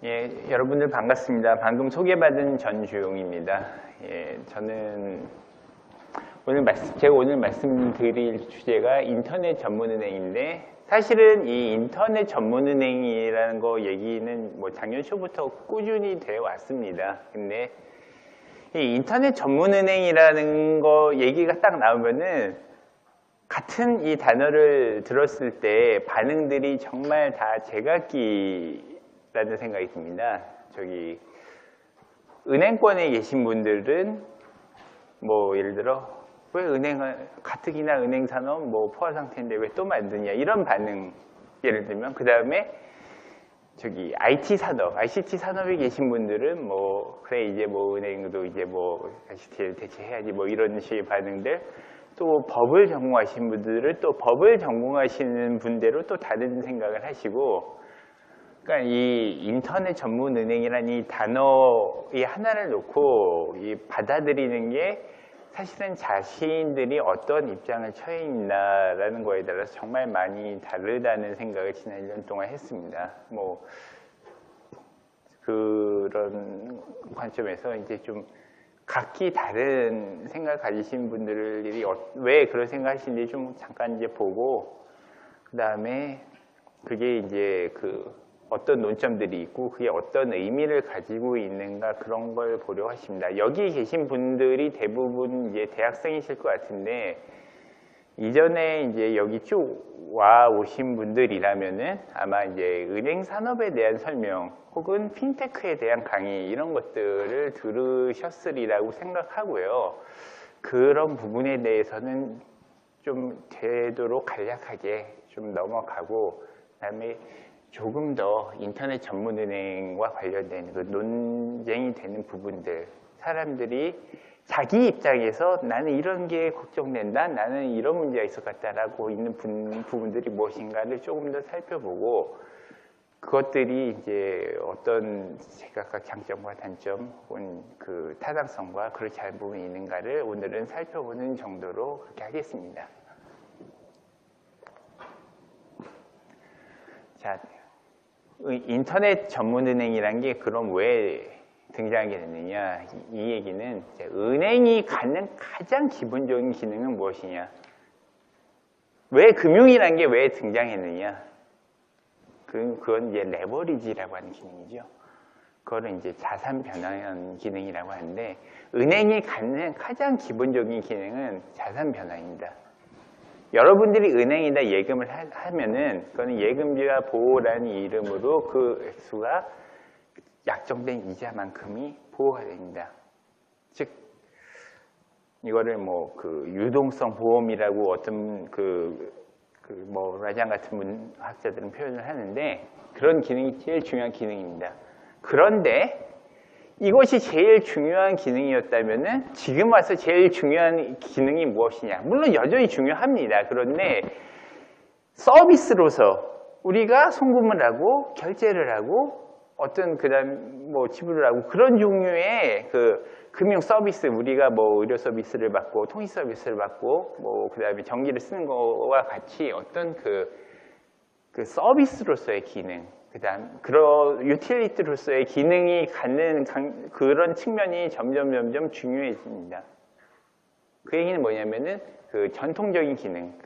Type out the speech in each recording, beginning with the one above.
예, 여러분들 반갑습니다. 방금 소개받은 전주용입니다. 예, 제가 오늘 말씀드릴 주제가 인터넷 전문은행인데, 사실은 이 인터넷 전문은행이라는 거 얘기는 뭐 작년 초부터 꾸준히 되어 왔습니다. 근데 이 인터넷 전문은행이라는 거 얘기가 딱 나오면은 같은 이 단어를 들었을 때 반응들이 정말 다 제각기라는 생각이 듭니다. 은행권에 계신 분들은 뭐 예를 들어 왜 가뜩이나 은행산업 뭐 포화 상태인데 왜 또 만드냐 이런 반응. 예를 들면 그 다음에 IT 산업, ICT 산업에 계신 분들은 뭐 그래 이제 뭐 은행도 이제 뭐 ICT를 대체해야지 뭐 이런 식의 반응들. 또 법을 전공하신 분들은 또 법을 전공하시는 분대로 또 다른 생각을 하시고, 그러니까 이 인터넷 전문 은행이라는 이 단어의 하나를 놓고 이 받아들이는 게 사실은 자신들이 어떤 입장을 처해 있나라는 거에 따라서 정말 많이 다르다는 생각을 지난 1년 동안 했습니다. 뭐 그런 관점에서 이제 좀 각기 다른 생각을 가지신 분들이 왜 그런 생각을 하시는지 좀 잠깐 이제 보고, 그 다음에 그게 이제 어떤 논점들이 있고 그게 어떤 의미를 가지고 있는가 그런 걸 보려고 하십니다. 여기 계신 분들이 대부분 이제 대학생이실 것 같은데, 이전에 이제 여기 쭉 와 오신 분들이라면은 아마 이제 은행 산업에 대한 설명 혹은 핀테크에 대한 강의 이런 것들을 들으셨으리라고 생각하고요. 그런 부분에 대해서는 좀 되도록 간략하게 좀 넘어가고, 그다음에 조금 더 인터넷 전문은행과 관련된 그 논쟁이 되는 부분들, 사람들이 자기 입장에서 나는 이런 게 걱정된다, 나는 이런 문제가 있을 것 같다라고 있는 부분들이 무엇인가를 조금 더 살펴보고, 그것들이 이제 어떤 제각각 장점과 단점 혹은 그 타당성과 그렇지 않은 부분이 있는가를 오늘은 살펴보는 정도로 그렇게 하겠습니다. 자, 인터넷 전문은행이란 게 그럼 왜 등장하게 됐느냐, 이 얘기는 은행이 갖는 가장 기본적인 기능은 무엇이냐, 왜 금융이란 게 왜 등장했느냐, 그건 이제 레버리지라고 하는 기능이죠. 그거는 이제 자산 변환 기능이라고 하는데, 은행이 갖는 가장 기본적인 기능은 자산 변환입니다. 여러분들이 은행에다 예금을 하면은 그거는 예금지와 보호라는 이름으로 그 액수가 약정된 이자만큼이 보호가 됩니다. 즉 이거를 뭐 유동성 보험이라고 어떤 뭐 라장 같은 학자들은 표현을 하는데, 그런 기능이 제일 중요한 기능입니다. 그런데 이것이 제일 중요한 기능이었다면은 지금 와서 제일 중요한 기능이 무엇이냐? 물론 여전히 중요합니다. 그런데 서비스로서 우리가 송금을 하고 결제를 하고 어떤 그다음 뭐 지불을 하고 그런 종류의 금융 서비스, 우리가 뭐 의료 서비스를 받고 통신 서비스를 받고 뭐 그다음에 전기를 쓰는 거와 같이 어떤 그 서비스로서의 기능, 그다음 그런 유틸리티로서의 기능이 갖는 그런 측면이 점점 중요해집니다. 그 얘기는 뭐냐면은 전통적인 기능,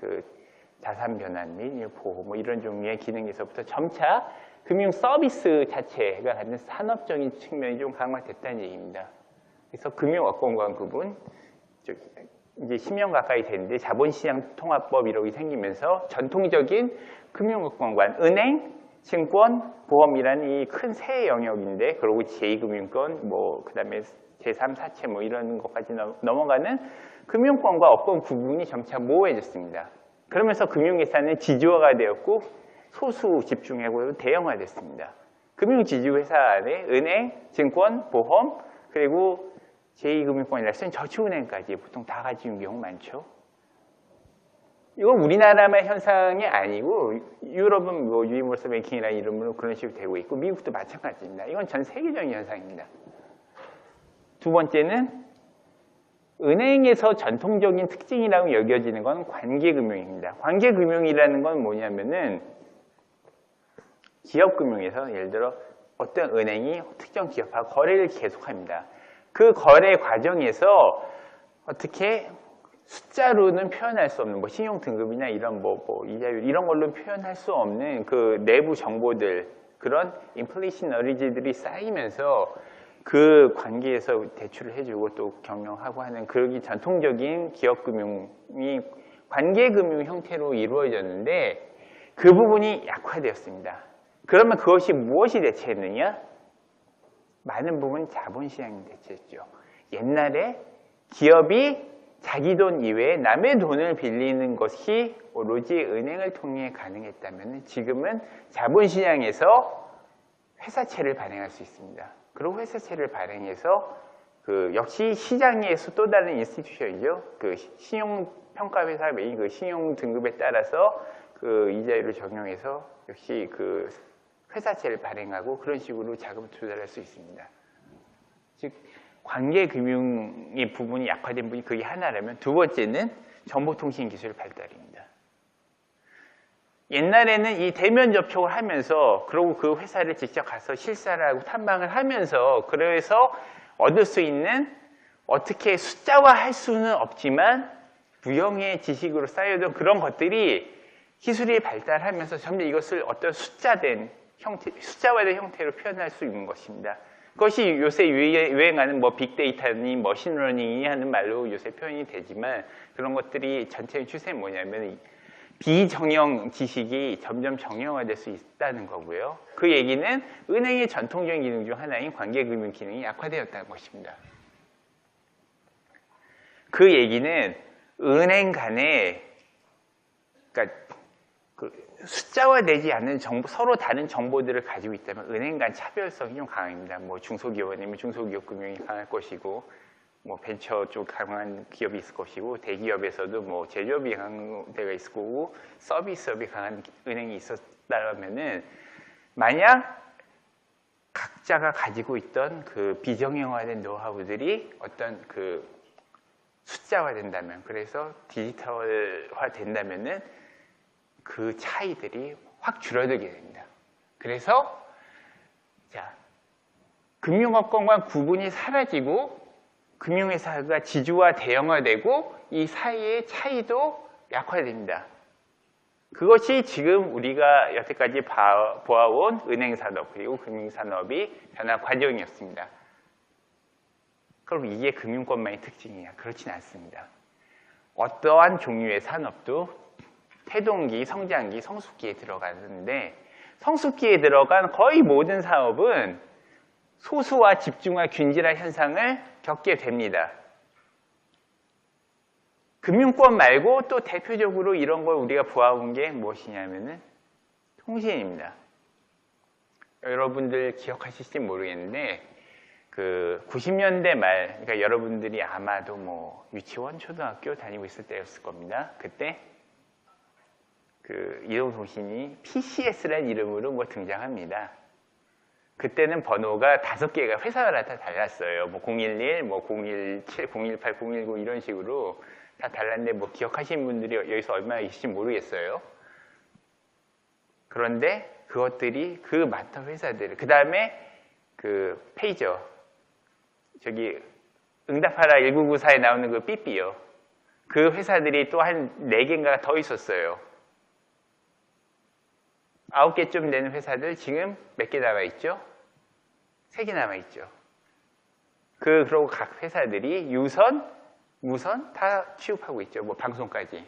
자산 변환 및 보호 뭐 이런 종류의 기능에서부터 점차 금융 서비스 자체가 갖는 산업적인 측면이 좀 강화됐다는 얘기입니다. 그래서 금융업권관 구분, 이제 10년 가까이 됐는데 자본시장 통합법 이런 게 생기면서 전통적인 금융업권관, 은행, 증권, 보험이라는 이 큰 세 영역인데, 그리고 제2금융권, 뭐 그다음에 제3, 4채 뭐 이런 것까지 넘어가는 금융권과 업권 구분이 점차 모호해졌습니다. 그러면서 금융회사는 지주화가 되었고 소수 집중하고 대형화됐습니다. 금융지주회사 안에 은행, 증권, 보험, 그리고 제2금융권이라 해서 저축은행까지 보통 다 가지는 경우 많죠. 이건 우리나라만 현상이 아니고 유럽은 뭐 유니버설 뱅킹이라는 이름으로 그런 식으로 되고 있고 미국도 마찬가지입니다. 이건 전 세계적인 현상입니다. 두 번째는 은행에서 전통적인 특징이라고 여겨지는 건 관계금융입니다. 관계금융이라는 건 뭐냐면은 기업금융에서 예를 들어 어떤 은행이 특정 기업하고 거래를 계속합니다. 그 거래 과정에서 어떻게 숫자로는 표현할 수 없는 신용 등급이나 이런 이자율 이런 걸로 표현할 수 없는 그 내부 정보들, 그런 인플레이션 어리지들이 쌓이면서 그 관계에서 대출을 해주고 또 경영하고 하는 그런 전통적인 기업금융이 관계금융 형태로 이루어졌는데 그 부분이 약화되었습니다. 그러면 그것이 무엇이 대체했느냐? 많은 부분 자본시장이 대체했죠. 옛날에 기업이 자기 돈 이외에 남의 돈을 빌리는 것이 오로지 은행을 통해 가능했다면 지금은 자본시장에서 회사채를 발행할 수 있습니다. 그리고 회사채를 발행해서 역시 시장에서 또 다른 인스티튜션이죠. 그 신용평가회사 메인 그 신용 등급에 따라서 그 이자율을 적용해서 역시 그 회사채를 발행하고 그런 식으로 자금을 조달할 수 있습니다. 즉 관계금융의 부분이 약화된 부분이 그게 하나라면 두 번째는 정보통신 기술 발달입니다. 옛날에는 이 대면 접촉을 하면서 그리고 그 회사를 직접 가서 실사를 하고 탐방을 하면서 그래서 얻을 수 있는 어떻게 숫자화할 수는 없지만 무형의 지식으로 쌓여던 그런 것들이 기술이 발달하면서 점점 이것을 어떤 숫자화된 형태로 표현할 수 있는 것입니다. 그것이 요새 유행하는 빅데이터니 머신러닝이 하는 말로 요새 표현이 되지만 그런 것들이 전체의 추세는 뭐냐면 비정형 지식이 점점 정형화될 수 있다는 거고요. 그 얘기는 은행의 전통적인 기능 중 하나인 관계금융 기능이 약화되었다는 것입니다. 그 얘기는 은행 간에 그러니까 숫자화되지 않는 서로 다른 정보들을 가지고 있다면 은행 간 차별성이 좀 강합니다. 중소기업이면 중소기업 금융이 강할 것이고 벤처 쪽 강한 기업이 있을 것이고 대기업에서도 제조업이 강한 데가 있을 거고 서비스업이 강한 은행이 있었다면은 만약 각자가 가지고 있던 그 비정형화된 노하우들이 어떤 그 숫자화된다면 그래서 디지털화 된다면은 그 차이들이 확 줄어들게 됩니다. 그래서 금융업권과 구분이 사라지고 금융회사가 지주화 대형화되고 이 사이의 차이도 약화됩니다. 그것이 지금 우리가 여태까지 보아온 은행산업 그리고 금융산업이 변화 과정이었습니다. 그럼 이게 금융권만의 특징이냐? 그렇진 않습니다. 어떠한 종류의 산업도 태동기, 성장기, 성숙기에 들어가는데 성숙기에 들어간 거의 모든 사업은 소수와 집중화 균질화 현상을 겪게 됩니다. 금융권 말고 또 대표적으로 이런 걸 우리가 보아온 게 무엇이냐면은 통신입니다. 여러분들 기억하실지 모르겠는데 그 90년대 말, 그러니까 여러분들이 아마도 유치원, 초등학교 다니고 있을 때였을 겁니다. 그때 그 이동통신이 PCS라는 이름으로 등장합니다. 그때는 번호가 5개가 회사마다 다 달랐어요. 011, 017, 018, 019 이런 식으로 다 달랐는데 기억하시는 분들이 여기서 얼마나 계실지 모르겠어요. 그런데 그것들이 그 많던 회사들, 그 다음에 그 페이저, 저기 응답하라 1994에 나오는 그 삐삐요. 그 회사들이 또 한 4개인가 더 있었어요. 9개쯤 되는 회사들 지금 몇 개 남아있죠? 3개 남아있죠. 그리고 각 회사들이 유선, 무선 다 취급하고 있죠. 방송까지.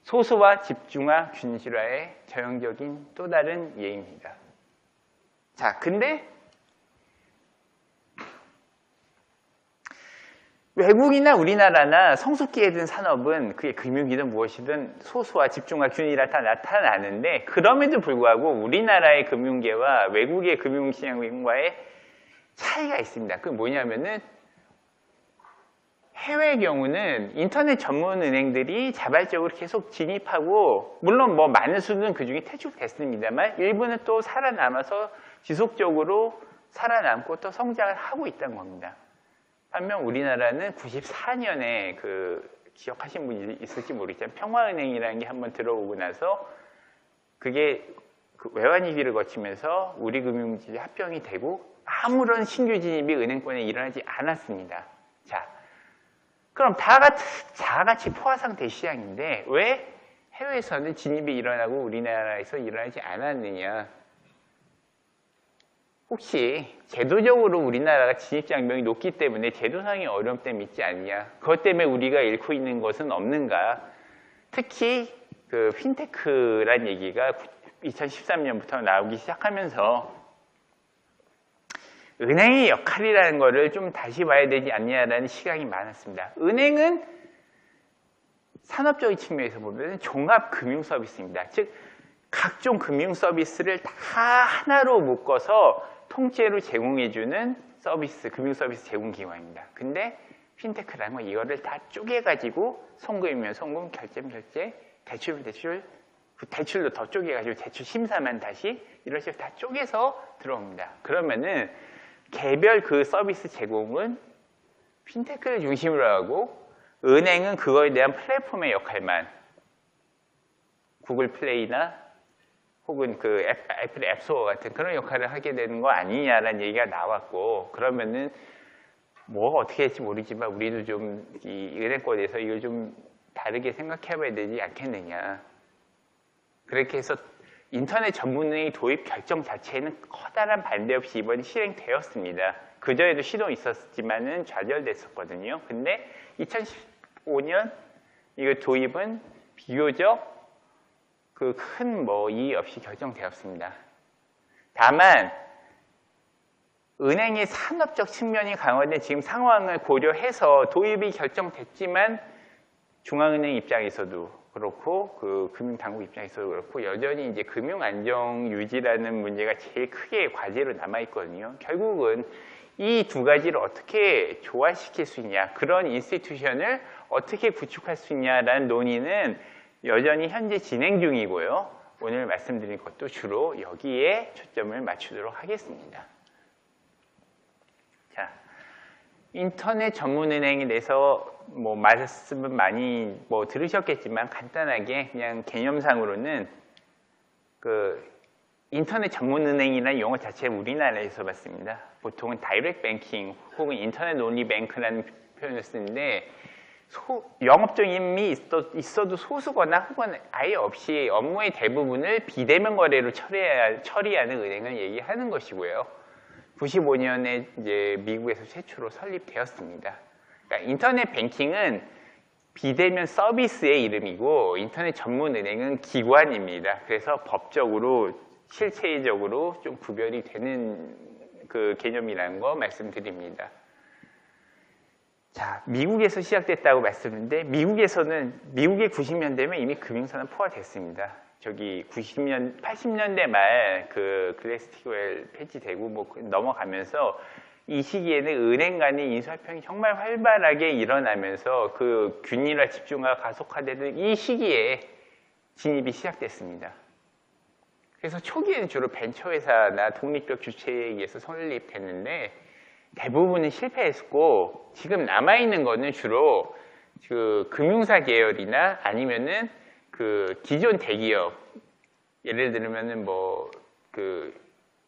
소수와 집중화, 균질화의 전형적인 또 다른 예입니다. 자, 근데 외국이나 우리나라나 성숙기에 든 산업은 그게 금융이든 무엇이든 소수와 집중화 균일화 다 나타나는데 그럼에도 불구하고 우리나라의 금융계와 외국의 금융시장과의 차이가 있습니다. 그게 뭐냐면은 해외 경우는 인터넷 전문 은행들이 자발적으로 계속 진입하고 물론 많은 수는 그중에 퇴출됐습니다만 일부는 또 살아남아서 지속적으로 살아남고 또 성장을 하고 있다는 겁니다. 반면 우리나라는 94년에 기억하신 분이 있을지 모르겠지만 평화은행이라는 게 한번 들어오고 나서 그게 그 외환위기를 거치면서 우리금융지주 합병이 되고 아무런 신규 진입이 은행권에 일어나지 않았습니다. 자, 그럼 다 같이 포화 상태 시장인데 왜 해외에서는 진입이 일어나고 우리나라에서 일어나지 않았느냐? 혹시 제도적으로 우리나라가 진입장벽이 높기 때문에 제도상의 어려움 때문에 있지 않냐? 그것 때문에 우리가 잃고 있는 것은 없는가? 특히 그 핀테크란 얘기가 2013년부터 나오기 시작하면서 은행의 역할이라는 것을 좀 다시 봐야 되지 않냐라는 시각이 많았습니다. 은행은 산업적인 측면에서 보면 종합금융서비스입니다. 즉 각종 금융서비스를 다 하나로 묶어서 통째로 제공해주는 서비스, 금융서비스 제공기관입니다. 근데 핀테크라는 건 이거를 다 쪼개가지고 송금이면 송금, 결제면 결제, 대출이면 대출, 그 대출도 더 쪼개가지고 대출 심사만 다시 이런 식으로 다 쪼개서 들어옵니다. 그러면은 개별 그 서비스 제공은 핀테크를 중심으로 하고 은행은 그거에 대한 플랫폼의 역할만 구글 플레이나 혹은 그 애플 앱스토어 같은 그런 역할을 하게 되는 거 아니냐라는 얘기가 나왔고 그러면은 뭐 어떻게 할지 모르지만 우리도 좀 이 은행권에서 이걸 좀 다르게 생각해 봐야 되지 않겠느냐. 그렇게 해서 인터넷 전문은행 도입 결정 자체에는 커다란 반대 없이 이번에 실행되었습니다. 그전에도 시도 있었지만은 좌절됐었거든요. 근데 2015년 이거 도입은 비교적 그 큰 뭐 이의 없이 결정되었습니다. 다만 은행의 산업적 측면이 강화된 지금 상황을 고려해서 도입이 결정됐지만 중앙은행 입장에서도 그렇고 그 금융당국 입장에서도 그렇고 여전히 이제 금융 안정 유지라는 문제가 제일 크게 과제로 남아 있거든요. 결국은 이 두 가지를 어떻게 조화시킬 수 있냐, 그런 인스티튜션을 어떻게 구축할 수 있냐라는 논의는 여전히 현재 진행 중이고요. 오늘 말씀드린 것도 주로 여기에 초점을 맞추도록 하겠습니다. 자, 인터넷 전문은행에 대해서 뭐 말씀은 많이 뭐 들으셨겠지만 간단하게 그냥 개념상으로는 그 인터넷 전문은행이라는 용어 자체를 우리나라에서 봤습니다. 보통은 다이렉트 뱅킹 혹은 인터넷 온리 뱅크라는 표현을 쓰는데 영업적임이 있어도 소수거나 혹은 아예 없이 업무의 대부분을 비대면 거래로 처리하는 은행을 얘기하는 것이고요. 95년에 이제 미국에서 최초로 설립되었습니다. 그러니까 인터넷 뱅킹은 비대면 서비스의 이름이고 인터넷 전문 은행은 기관입니다. 그래서 법적으로 실체적으로 좀 구별이 되는 그 개념이라는 거 말씀드립니다. 자, 미국에서 시작됐다고 말씀했는데 미국의 90년대면 이미 금융산업 포화됐습니다. 저기 80년대 말 그 글래스-스티그웰 폐지되고 뭐 넘어가면서 이 시기에는 은행 간의 인수합병이 정말 활발하게 일어나면서 그 균일화 집중화가 가속화되는 이 시기에 진입이 시작됐습니다. 그래서 초기에는 주로 벤처회사나 독립적 주체에 의해서 설립됐는데 대부분은 실패했고 지금 남아있는 거는 주로 그 금융사 계열이나 아니면은 그 기존 대기업 예를 들면은 뭐 그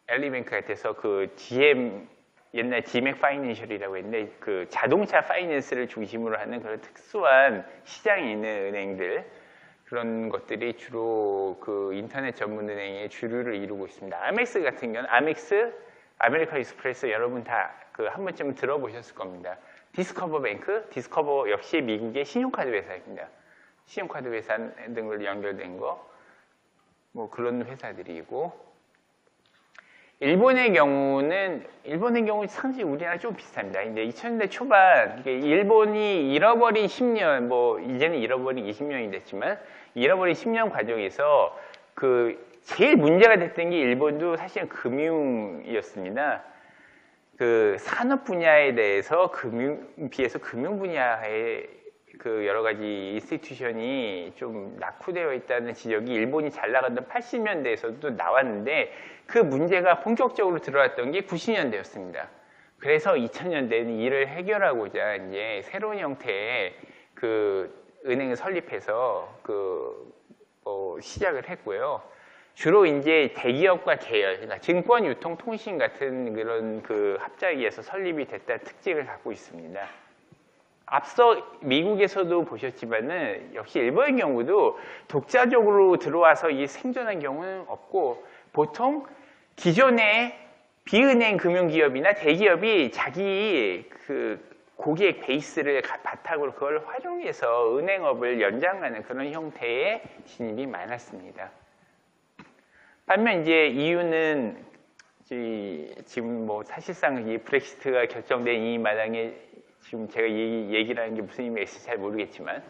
엘리뱅크 같아서 그 GM 옛날 GMAC 파이낸셜이라고 했는데 그 자동차 파이낸스를 중심으로 하는 그런 특수한 시장에 있는 은행들 그런 것들이 주로 그 인터넷 전문 은행의 주류를 이루고 있습니다. 아멕스 같은 경우는 아멕스, 아메리칸 익스프레스 여러분 다 그 한 번쯤 들어보셨을 겁니다. 디스커버 뱅크, 디스커버 역시 미국의 신용카드 회사입니다. 신용카드 회사 등으로 연결된 거, 뭐 그런 회사들이고, 일본의 경우는 상당히 우리나라 좀 비슷합니다. 근데 2000년대 초반 일본이 잃어버린 10년, 뭐 이제는 잃어버린 20년이 됐지만 잃어버린 10년 과정에서 그 제일 문제가 됐던 게 일본도 사실은 금융이었습니다. 그 산업 분야에 대해서 비해서 금융 분야에 그 여러 가지 인스티튜션이 좀 낙후되어 있다는 지적이 일본이 잘 나갔던 80년대에서도 나왔는데 그 문제가 본격적으로 들어왔던 게 90년대였습니다. 그래서 2000년대에는 이를 해결하고자 이제 새로운 형태의 그 은행을 설립해서 시작을 했고요. 주로 이제 대기업과 계열, 그러니까 증권, 유통, 통신 같은 그런 그 합작에서 설립이 됐다는 특징을 갖고 있습니다. 앞서 미국에서도 보셨지만은 역시 일본의 경우도 독자적으로 들어와서 이 생존한 경우는 없고 보통 기존의 비은행 금융기업이나 대기업이 자기 그 고객 베이스를 바탕으로 그걸 활용해서 은행업을 연장하는 그런 형태의 진입이 많았습니다. 반면 이제 이유는 지금 뭐 사실상 이 브렉시트가 결정된 이 마당에 지금 제가 얘기를 하는 게 무슨 의미가 있을지 잘 모르겠지만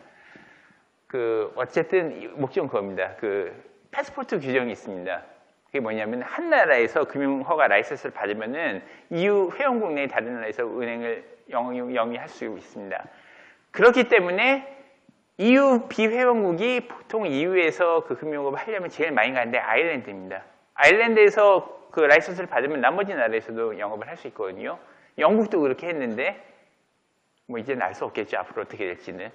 그 어쨌든 목적은 그겁니다. 그 패스포트 규정이 있습니다. 그게 뭐냐면 한 나라에서 금융허가 라이선스를 받으면은 EU 회원국 내 다른 나라에서 은행을 영위할 수 있습니다. 그렇기 때문에 EU 비회원국이 보통 EU에서 그 금융업을 하려면 제일 많이 가는데 아일랜드입니다. 아일랜드에서 그 라이선스를 받으면 나머지 나라에서도 영업을 할 수 있거든요. 영국도 그렇게 했는데 뭐 이제는 알 수 없겠죠. 앞으로 어떻게 될지는.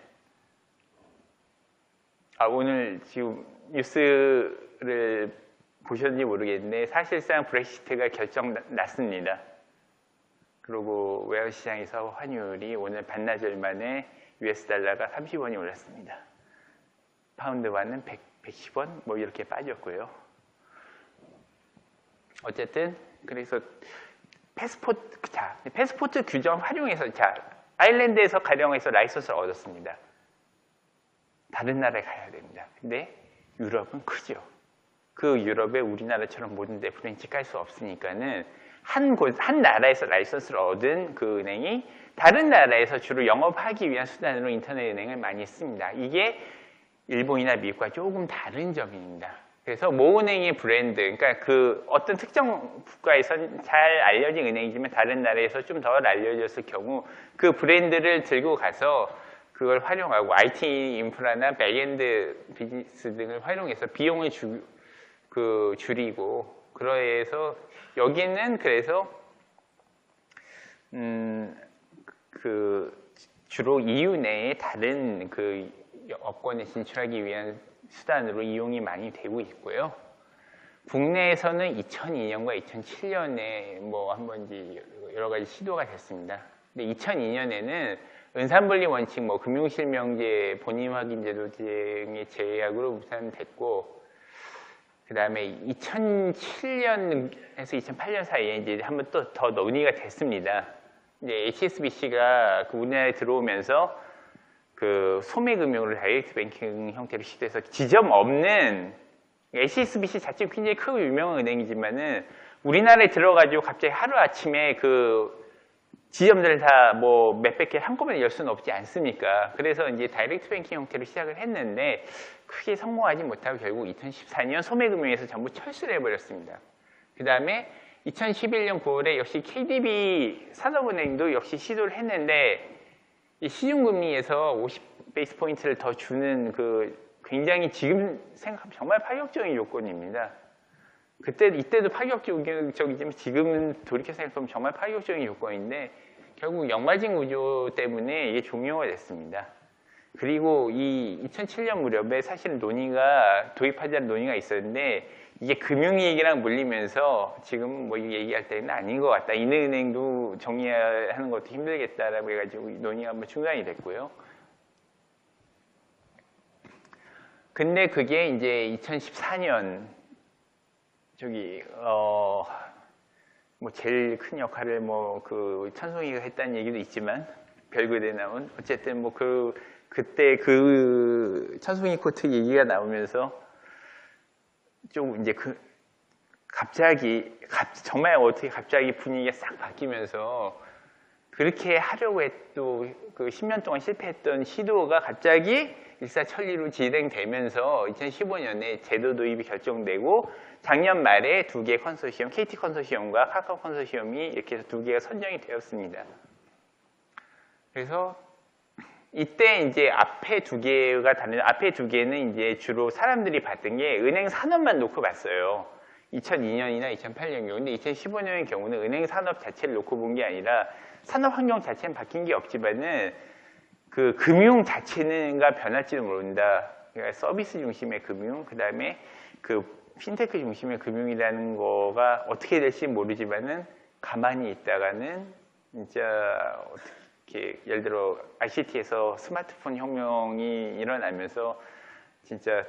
오늘 지금 뉴스를 보셨는지 모르겠는데 사실상 브렉시트가 결정 났습니다. 그리고 외환시장에서 환율이 오늘 반나절 만에 US 달러가 30원이 올랐습니다. 파운드화는 110원 뭐 이렇게 빠졌고요. 어쨌든 그래서 패스포트 규정 활용해서 아일랜드에서 가령해서 라이선스를 얻었습니다. 다른 나라에 가야 됩니다. 근데 유럽은 크죠. 그 유럽에 우리나라처럼 모든 데 브랜치 깔 수 없으니까는 한 나라에서 라이선스를 얻은 그 은행이 다른 나라에서 주로 영업하기 위한 수단으로 인터넷 은행을 많이 씁니다. 이게 일본이나 미국과 조금 다른 점입니다. 그래서 모 은행의 브랜드, 그러니까 그 어떤 특정 국가에선 잘 알려진 은행이지만 다른 나라에서 좀 더 알려졌을 경우 그 브랜드를 들고 가서 그걸 활용하고 IT 인프라나 백엔드 비즈니스 등을 활용해서 비용을 줄이고 그래서 여기는 그래서 주로 EU 내에 다른 그 업권에 진출하기 위한 수단으로 이용이 많이 되고 있고요. 국내에서는 2002년과 2007년에 뭐 한번 이제 여러 가지 시도가 됐습니다. 근데 2002년에는 은산분리 원칙, 뭐 금융실명제, 본인 확인 제도 등의 제약으로 무산됐고, 그 다음에 2007년에서 2008년 사이에 이제 한번 또 더 논의가 됐습니다. 이제 HSBC가 그 우리나라에 들어오면서 그 소매금융을 다이렉트 뱅킹 형태로 시도해서 지점 없는 HSBC 자체 굉장히 크고 유명한 은행이지만은 우리나라에 들어가지고 갑자기 하루아침에 그 지점들을 다 뭐 몇백 개 한꺼번에 열 수는 없지 않습니까? 그래서 이제 다이렉트 뱅킹 형태로 시작을 했는데 크게 성공하지 못하고 결국 2014년 소매금융에서 전부 철수를 해버렸습니다. 그 다음에 2011년 9월에 역시 KDB 산업은행도 역시 시도를 했는데 이 시중금리에서 50베이스 포인트를 더 주는 그 굉장히 지금 생각하면 정말 파격적인 요건입니다. 이때도 파격적이지만 지금은 돌이켜 생각하면 정말 파격적인 요건인데 결국 역마진 구조 때문에 이게 종료가 됐습니다. 그리고 이 2007년 무렵에 사실 도입하자는 논의가 있었는데 이게 금융위기랑 물리면서 지금 뭐 얘기할 때는 아닌 것 같다. 이은행도 정리하는 것도 힘들겠다라고 해가지고 논의가 한번 중단이 됐고요. 근데 그게 이제 2014년 뭐 제일 큰 역할을 뭐 그 천송이가 했다는 얘기도 있지만 별그대 나온 어쨌든 뭐 그때 그 천송이 코트 얘기가 나오면서 좀 이제 정말 어떻게 갑자기 분위기가 싹 바뀌면서 그렇게 하려고 했던 그 10년 동안 실패했던 시도가 갑자기 일사천리로 진행되면서 2015년에 제도 도입이 결정되고 작년 말에 두 개의 컨소시엄, KT 컨소시엄과 카카오 컨소시엄이 이렇게 해서 두 개가 선정이 되었습니다. 그래서 이때 이제 앞에 두 개는 이제 주로 사람들이 봤던 게 은행 산업만 놓고 봤어요. 2002년이나 2008년 경우. 근데 2015년의 경우는 은행 산업 자체를 놓고 본 게 아니라 산업 환경 자체는 바뀐 게 없지만은 그 금융 자체는가 변할지도 모른다. 그러니까 서비스 중심의 금융, 그 다음에 그 핀테크 중심의 금융이라는 거가 어떻게 될지 모르지만은 가만히 있다가는 진짜 어떻게 예를 들어 ICT에서 스마트폰 혁명이 일어나면서 진짜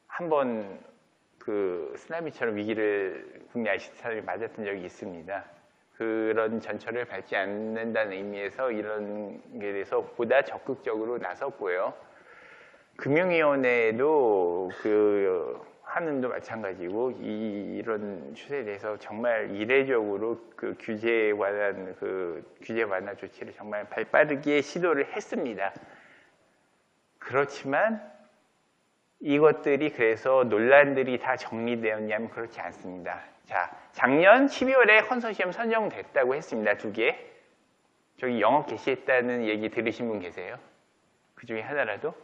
한번 그 쓰나미처럼 위기를 국내 ICT 산업이 맞았던 적이 있습니다. 그런 전철을 밟지 않는다는 의미에서 이런 게 대해서 보다 적극적으로 나섰고요. 금융위원회도 그 한은도 마찬가지고 이런 추세에 대해서 정말 이례적으로 그 규제 완화 조치를 정말 발빠르게 시도를 했습니다. 그렇지만 이것들이 그래서 논란들이 다 정리되었냐면 그렇지 않습니다. 자, 작년 12월에 컨소시엄 선정됐다고 했습니다. 2개. 저기 영업 개시했다는 얘기 들으신 분 계세요? 그 중에 하나라도?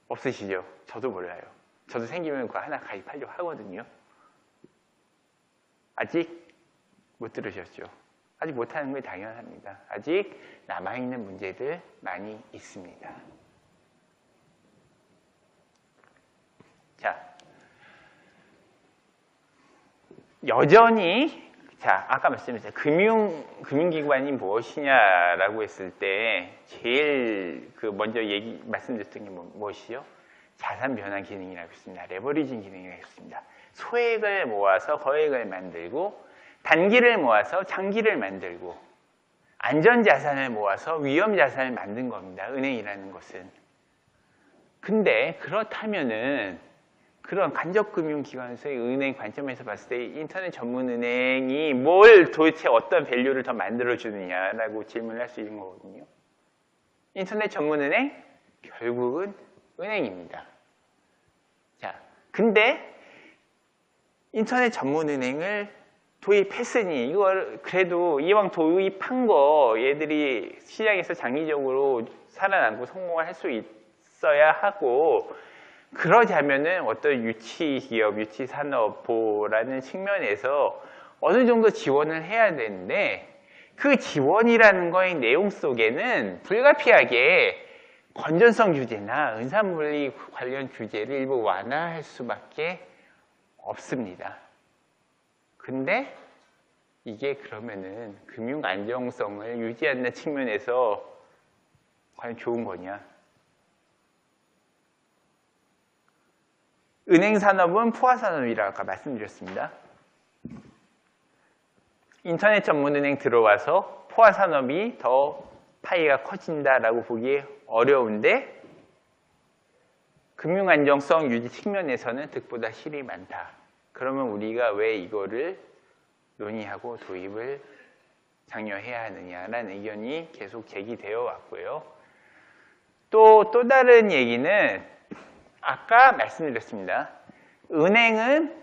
없으시죠? 저도 몰라요. 저도 생기면 그거 하나 가입하려고 하거든요. 아직 못 들으셨죠? 아직 못하는 게 당연합니다. 아직 남아있는 문제들 많이 있습니다. 자, 여전히, 자, 아까 말씀드렸죠. 금융기관이 무엇이냐라고 했을 때, 제일 먼저 말씀드렸던 게 무엇이죠? 자산 변환 기능이라고 했습니다. 레버리징 기능이라고 했습니다. 소액을 모아서 거액을 만들고, 단기를 모아서 장기를 만들고, 안전자산을 모아서 위험자산을 만든 겁니다. 은행이라는 것은. 근데 그렇다면은, 그런 간접금융기관에서의 은행 관점에서 봤을 때 인터넷 전문은행이 도대체 어떤 밸류를 더 만들어주느냐라고 질문을 할 수 있는 거거든요. 인터넷 전문은행? 결국은 은행입니다. 자, 근데 인터넷 전문은행을 도입했으니 이걸 그래도 이왕 도입한 거 얘들이 시장에서 장기적으로 살아남고 성공을 할 수 있어야 하고 그러자면은 어떤 유치기업, 유치산업보라는 측면에서 어느 정도 지원을 해야 되는데 그 지원이라는 거의 내용 속에는 불가피하게 건전성 규제나 은산분리 관련 규제를 일부 완화할 수밖에 없습니다. 근데 이게 그러면은 금융 안정성을 유지하는 측면에서 과연 좋은 거냐? 은행 산업은 포화 산업이라고 아까 말씀드렸습니다. 인터넷 전문은행 들어와서 포화 산업이 더 파이가 커진다라고 보기 어려운데 금융 안정성 유지 측면에서는 득보다 실이 많다. 그러면 우리가 왜 이거를 논의하고 도입을 장려해야 하느냐라는 의견이 계속 제기되어 왔고요. 또 다른 얘기는 아까 말씀드렸습니다. 은행은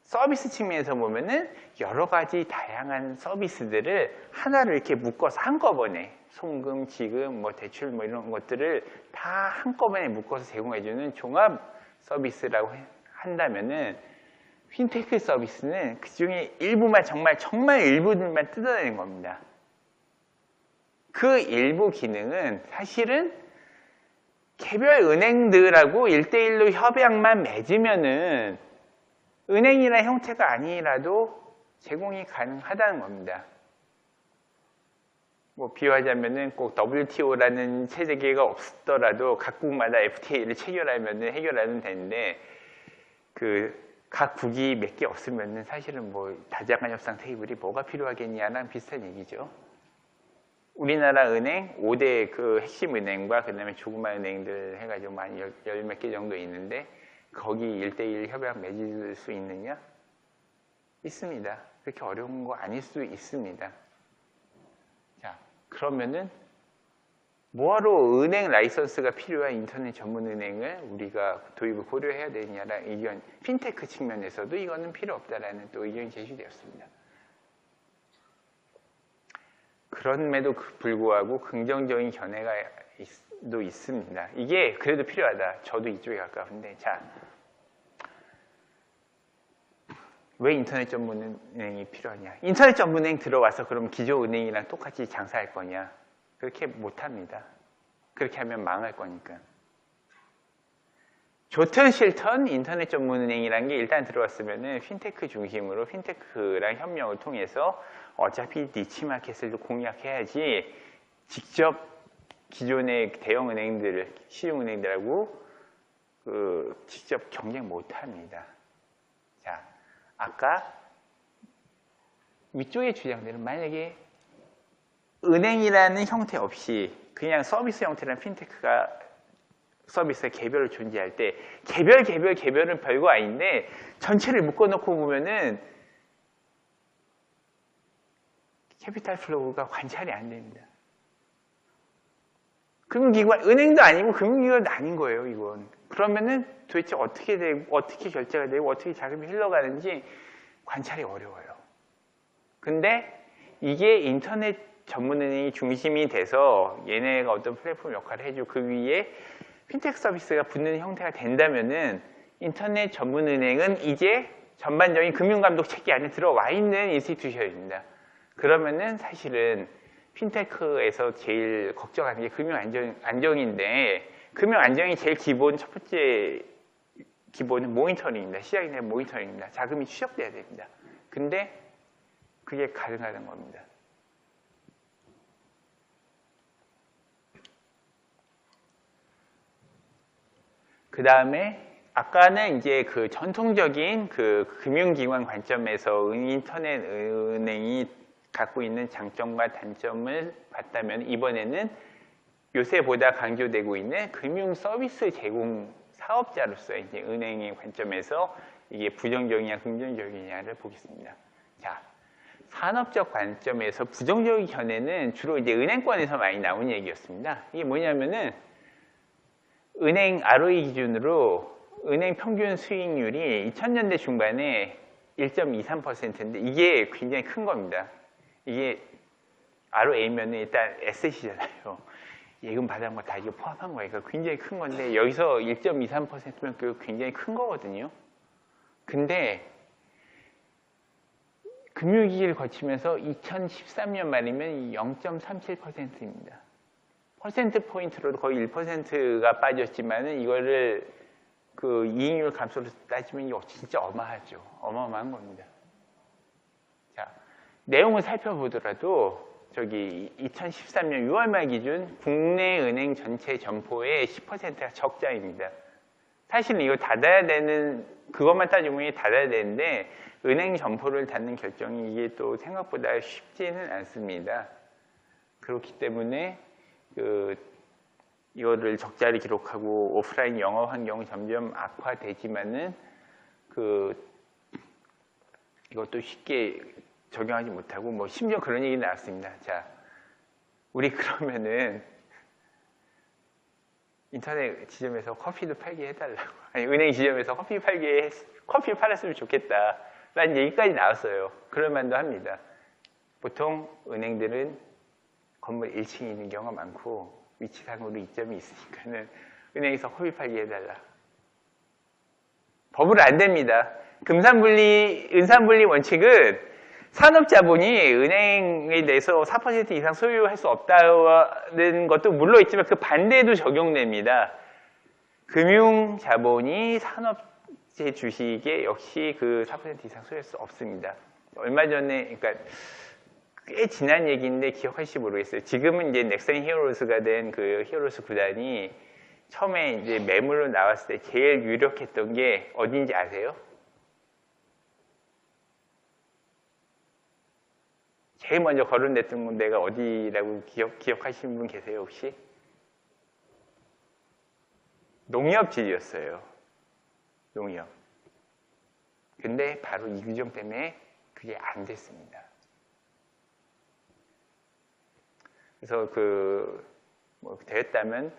서비스 측면에서 보면은 여러 가지 다양한 서비스들을 하나로 이렇게 묶어서 한꺼번에 송금, 지금, 대출 이런 것들을 다 한꺼번에 묶어서 제공해주는 종합 서비스라고 한다면은 핀테크 서비스는 그 중에 일부만 정말 일부들만 뜯어내는 겁니다. 그 일부 기능은 사실은 개별 은행들하고 1대1로 협약만 맺으면은 은행이나 형태가 아니라도 제공이 가능하다는 겁니다. 비유하자면은 꼭 WTO라는 체계가 없더라도 각국마다 FTA를 체결하면은 해결하면 되는데 각 국이 몇 개 없으면은 사실은 다자간 협상 테이블이 뭐가 필요하겠냐랑 비슷한 얘기죠. 우리나라 은행 5대 그 핵심 은행과 그다음에 조그만 은행들 해가지고 한 열 몇 개 정도 있는데 거기 1대1 협약 맺을 수 있느냐? 있습니다. 그렇게 어려운 거 아닐 수 있습니다. 자, 그러면은 뭐하러 은행 라이선스가 필요한 인터넷 전문 은행을 우리가 도입을 고려해야 되느냐라는 의견, 핀테크 측면에서도 이거는 필요 없다라는 또 의견이 제시되었습니다. 그럼에도 불구하고 긍정적인 견해가 도 있습니다. 이게 그래도 필요하다. 저도 이쪽에 가까운데, 자, 왜 인터넷 전문은행이 필요하냐? 인터넷 전문은행 들어와서 그럼 기존 은행이랑 똑같이 장사할 거냐? 그렇게 못합니다. 그렇게 하면 망할 거니까. 좋든 싫든 인터넷 전문은행이라는 게 일단 들어왔으면은 핀테크 중심으로 핀테크랑 협력을 통해서 어차피 니치 마켓을 공략해야지 직접 기존의 대형 은행들, 시중 은행들하고 직접 경쟁 못 합니다. 자, 아까 위쪽의 주장들은 만약에 은행이라는 형태 없이 그냥 서비스 형태라는 핀테크가 서비스의 개별로 존재할 때 개별은 별거 아닌데 전체를 묶어놓고 보면은 캐피탈 플로우가 관찰이 안 됩니다. 금융기관, 은행도 아니고 금융기관도 아닌 거예요, 이건. 그러면은 도대체 어떻게 되고, 어떻게 결제가 되고, 어떻게 자금이 흘러가는지 관찰이 어려워요. 근데 이게 인터넷 전문은행이 중심이 돼서 얘네가 어떤 플랫폼 역할을 해주고 그 위에 핀테크 서비스가 붙는 형태가 된다면은 인터넷 전문은행은 이제 전반적인 금융감독 체계 안에 들어와 있는 인스티튜션입니다. 그러면은 사실은 핀테크에서 제일 걱정하는 게 금융 안정인데 금융 안정이 제일 기본 첫 번째 기본은 모니터링입니다. 시장에 대한 모니터링입니다. 자금이 추적돼야 됩니다. 근데 그게 가능하다는 겁니다. 그 다음에 아까는 이제 그 전통적인 그 금융기관 관점에서 인터넷 은행이 갖고 있는 장점과 단점을 봤다면 이번에는 요새보다 강조되고 있는 금융 서비스 제공 사업자로서 이제 은행의 관점에서 이게 부정적이냐 긍정적이냐를 보겠습니다. 자, 산업적 관점에서 부정적인 견해는 주로 이제 은행권에서 많이 나온 얘기였습니다. 이게 뭐냐면은 은행 ROE 기준으로 은행 평균 수익률이 2000년대 중반에 1.23%인데 이게 굉장히 큰 겁니다. 이게 ROA면은 일단 에셋이잖아요. 예금 받은 거 다 이거 포함한 거니까 굉장히 큰 건데 여기서 1.23%면 그 굉장히 큰 거거든요. 근데 금융위기를 거치면서 2013년 말이면 0.37%입니다. 퍼센트 포인트로도 거의 1%가 빠졌지만은 이거를 그 이익률 감소로 따지면 이거 진짜 어마하죠. 어마어마한 겁니다. 자, 내용을 살펴보더라도 저기 2013년 6월 말 기준 국내 은행 전체 점포의 10%가 적자입니다. 사실은 이거 닫아야 되는 그것만 따지면 닫아야 되는데 은행 점포를 닫는 결정이 이게 또 생각보다 쉽지는 않습니다. 그렇기 때문에 이거를 적자를 기록하고 오프라인 영업 환경이 점점 악화되지만은 이것도 쉽게 적용하지 못하고 뭐 심지어 그런 얘기 나왔습니다. 자, 우리 그러면은 인터넷 지점에서 커피도 팔게 해달라고. 아니 은행 지점에서 커피 팔았으면 좋겠다. 라는 얘기까지 나왔어요. 그럴 만도 합니다. 보통 은행들은 건물 1층에 있는 경우가 많고 위치상으로 이점이 있으니까는 은행에서 커피 팔게 해달라. 법으로 안 됩니다. 은산분리 원칙은 산업자본이 은행에 대해서 4% 이상 소유할 수 없다는 것도 물론 있지만 그 반대도 적용됩니다. 금융자본이 산업재 주식에 역시 그 4% 이상 소유할 수 없습니다. 얼마 전에, 그러니까 꽤 지난 얘기인데 기억하실지 모르겠어요. 지금은 이제 넥센 히어로즈가 된 그 히어로즈 구단이 처음에 이제 매물로 나왔을 때 제일 유력했던 게 어딘지 아세요? 제일 먼저 거론됐던 데가 어디라고 기억하시는 분 계세요, 혹시? 농협지였어요. 농협. 근데 바로 이 규정 때문에 그게 안 됐습니다. 그래서 되었다면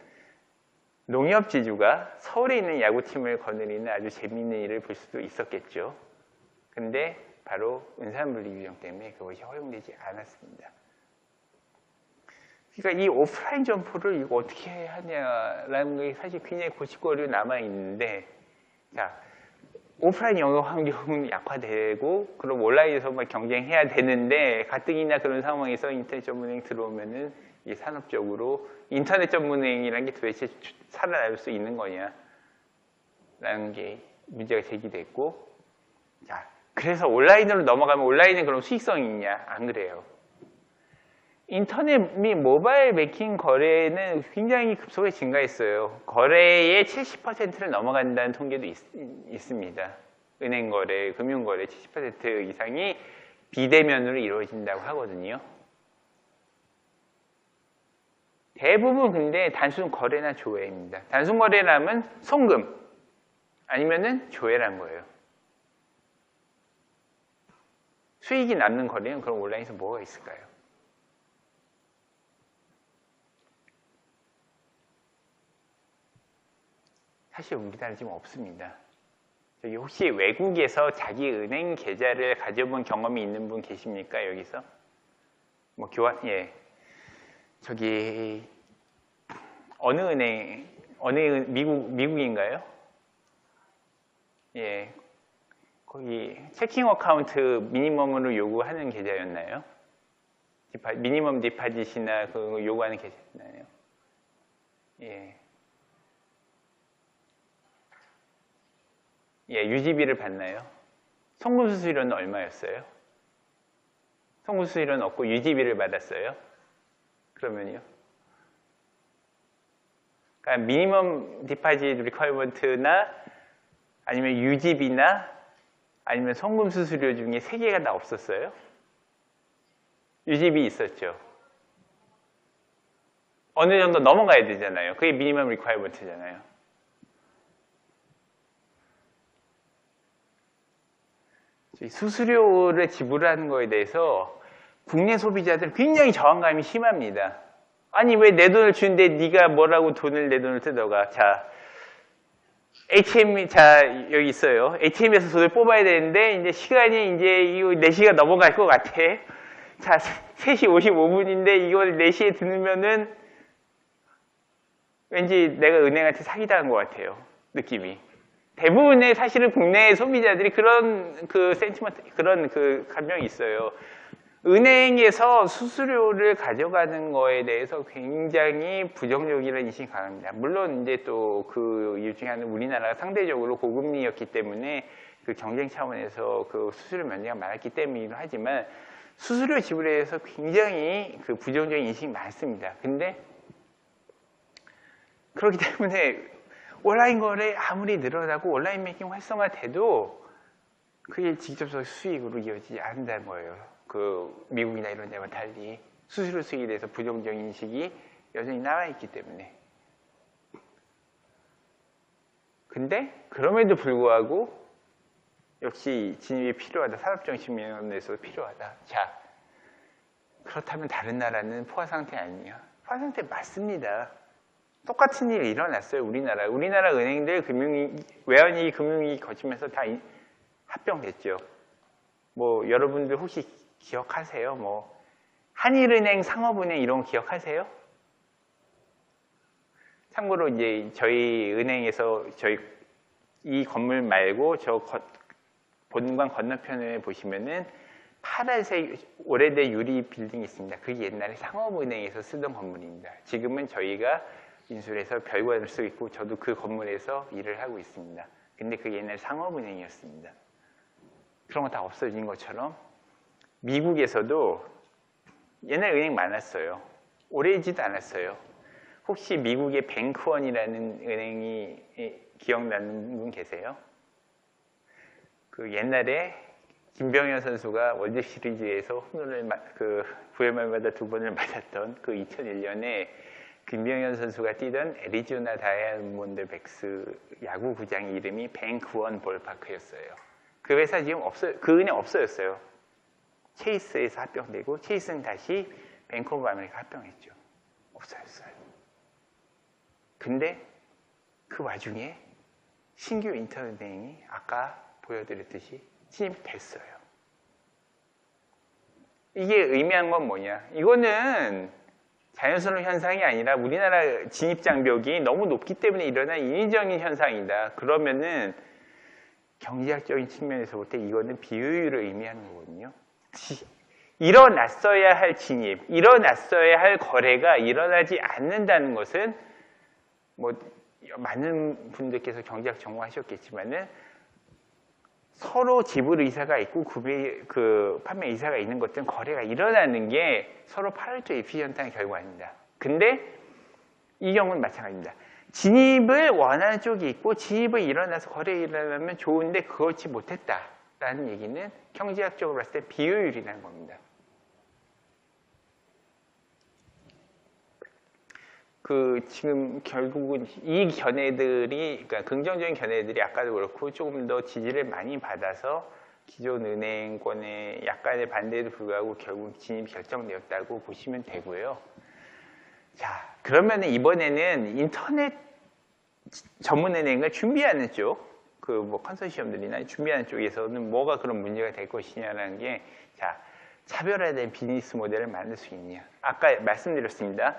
농협지주가 서울에 있는 야구팀을 거느리는 아주 재미있는 일을 볼 수도 있었겠죠. 근데 바로 은산분리 규정 때문에 그것이 허용되지 않았습니다. 그러니까 이 오프라인 점포를 이거 어떻게 하냐라는 게 사실 굉장히 고치거리로 남아있는데, 자, 오프라인 영업 환경은 약화되고, 그럼 온라인에서만 경쟁해야 되는데, 가뜩이나 그런 상황에서 인터넷 전문은행 들어오면은 이게 산업적으로 인터넷 전문은행이라는 게 도대체 살아날 수 있는 거냐. 라는 게 문제가 제기됐고, 자, 그래서 온라인으로 넘어가면 온라인은 그럼 수익성이 있냐? 안 그래요. 인터넷 및 모바일 배킹 거래는 굉장히 급속하게 증가했어요. 거래의 70%를 넘어간다는 통계도 있습니다. 은행 거래, 금융 거래 70% 이상이 비대면으로 이루어진다고 하거든요. 대부분 근데 단순 거래나 조회입니다. 단순 거래라면 송금 아니면은 조회란 거예요. 수익이 남는 거래는 그럼 온라인에서 뭐가 있을까요? 사실 우리나라에 지금 없습니다. 저기 혹시 외국에서 자기 은행 계좌를 가져본 경험이 있는 분 계십니까? 여기서? 뭐 교환, 예. 저기 어느 은행, 미국인가요? 예. 거기 체킹 어카운트 미니멈으로 요구하는 계좌였나요? 미니멈 디파짓이나 그 요구하는 계좌였나요? 예. 예, 유지비를 받나요? 송금 수수료는 얼마였어요? 송금 수수료는 없고 유지비를 받았어요? 그러면요? 그러니까 미니멈 디파짓 리퀘어먼트나 아니면 유지비나 아니면 송금 수수료 중에 세 개가 다 없었어요? 유지비 있었죠? 어느 정도 넘어가야 되잖아요. 그게 미니멈 리퀘어먼트잖아요. 수수료를 지불하는 거에 대해서 국내 소비자들 굉장히 저항감이 심합니다. 아니 왜 내 돈을 주는데 네가 뭐라고 내 돈을 뜯어가. 자, 자 여기 있어요. ATM에서 돈을 뽑아야 되는데 이제 시간이 이제 4시가 넘어갈 것 같아. 자, 3시 55분인데 이걸 4시에 드으면은 왠지 내가 은행한테 사기당한 것 같아요. 느낌이. 대부분의 사실은 국내 소비자들이 그런 센티먼트, 그런 감정이 있어요. 은행에서 수수료를 가져가는 거에 대해서 굉장히 부정적이라는 인식이 강합니다. 물론 이제 또 그 이유 중에 하나는 우리나라가 상대적으로 고금리였기 때문에 그 경쟁 차원에서 그 수수료 면제가 많았기 때문이기도 하지만 수수료 지불에 대해서 굉장히 그 부정적인 인식이 많습니다. 근데 그렇기 때문에 온라인 거래 아무리 늘어나고 온라인 매킹 활성화돼도 그게 직접적 수익으로 이어지지 않는다는 거예요. 그 미국이나 이런 데와 달리 수수료 수익에 대해서 부정적인 인식이 여전히 남아있기 때문에. 근데 그럼에도 불구하고 역시 진입이 필요하다. 산업정책면에서 필요하다. 자, 그렇다면 다른 나라는 포화 상태 아니냐? 포화 상태 맞습니다. 똑같은 일이 일어났어요. 우리나라 은행들 외환위기 금융위기 거치면서 다 합병됐죠. 뭐 여러분들 혹시 기억하세요? 뭐 한일은행, 상업은행 이런 거 기억하세요? 참고로 이제 저희 은행에서 저희 이 건물 말고 저 본관 건너편에 보시면은 파란색 오래된 유리 빌딩이 있습니다. 그게 옛날에 상업은행에서 쓰던 건물입니다. 지금은 저희가 인수해서 별관을 쓰고 있고 저도 그 건물에서 일을 하고 있습니다. 근데 그게 옛날 상업은행이었습니다. 그런 거 다 없어진 것처럼 미국에서도 옛날 은행 많았어요. 오래지도 않았어요. 혹시 미국의 뱅크원이라는 은행이 기억나는 분 계세요? 그 옛날에 김병현 선수가 월드 시리즈에서 홈런을 9회 말마다 2번을 맞았던 그 2001년에 김병현 선수가 뛰던 애리조나 다이아몬드백스 야구구장 이름이 뱅크원 볼파크였어요. 그 회사 지금 없어요. 그 은행 없어졌어요. 체이스에서 합병되고 체이스는 다시 뱅크 오브 아메리카 합병했죠. 없어졌어요. 근데 그 와중에 신규 인터은행이 아까 보여드렸듯이 진입됐어요. 이게 의미한 건 뭐냐? 이거는 자연스러운 현상이 아니라 우리나라 진입장벽이 너무 높기 때문에 일어난 인위적인 현상이다. 그러면은 경제학적인 측면에서 볼 때 이거는 비효율을 의미하는 거거든요. 일어났어야 할 진입, 일어났어야 할 거래가 일어나지 않는다는 것은 뭐 많은 분들께서 경제학 전공하셨겠지만은 서로 지불 의사가 있고 판매 의사가 있는 것들은 거래가 일어나는 게 서로 파열적 에피션트한 결과입니다. 근데 이 경우는 마찬가지입니다. 진입을 원하는 쪽이 있고 진입을 일어나서 거래가 일어나면 좋은데 그렇지 못했다라는 얘기는 경제학적으로 봤을 때 비효율이라는 겁니다. 지금 결국은 이 견해들이, 그러니까 긍정적인 견해들이 아까도 그렇고 조금 더 지지를 많이 받아서 기존 은행권의 약간의 반대에도 불구하고 결국 진입이 결정되었다고 보시면 되고요. 자, 그러면 이번에는 인터넷 전문은행을 준비하는 쪽, 컨소시엄들이나 준비하는 쪽에서는 뭐가 그런 문제가 될 것이냐라는 게, 자, 차별화된 비즈니스 모델을 만들 수 있냐. 아까 말씀드렸습니다.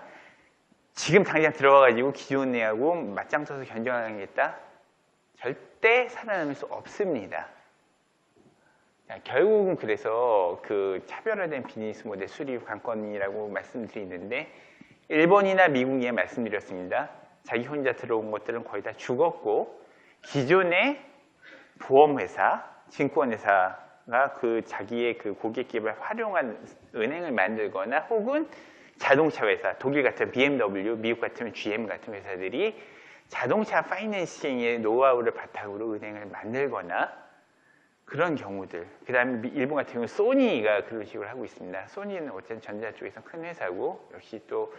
지금 당장 들어가가지고 기존 은행하고 맞짱 떠서 견적하겠다? 절대 살아남을 수 없습니다. 자, 결국은 그래서 차별화된 비즈니스 모델 수립 관건이라고 말씀드리는데, 일본이나 미국에 말씀드렸습니다. 자기 혼자 들어온 것들은 거의 다 죽었고, 기존의 보험회사, 증권회사가 자기의 고객 기업을 활용한 은행을 만들거나 혹은 자동차 회사, 독일 같은 BMW, 미국 같으면 GM 같은 회사들이 자동차 파이낸싱의 노하우를 바탕으로 은행을 만들거나 그런 경우들. 그 다음에 일본 같은 경우는 소니가 그런 식으로 하고 있습니다. 소니는 어쨌든 전자 쪽에서 큰 회사고 역시 또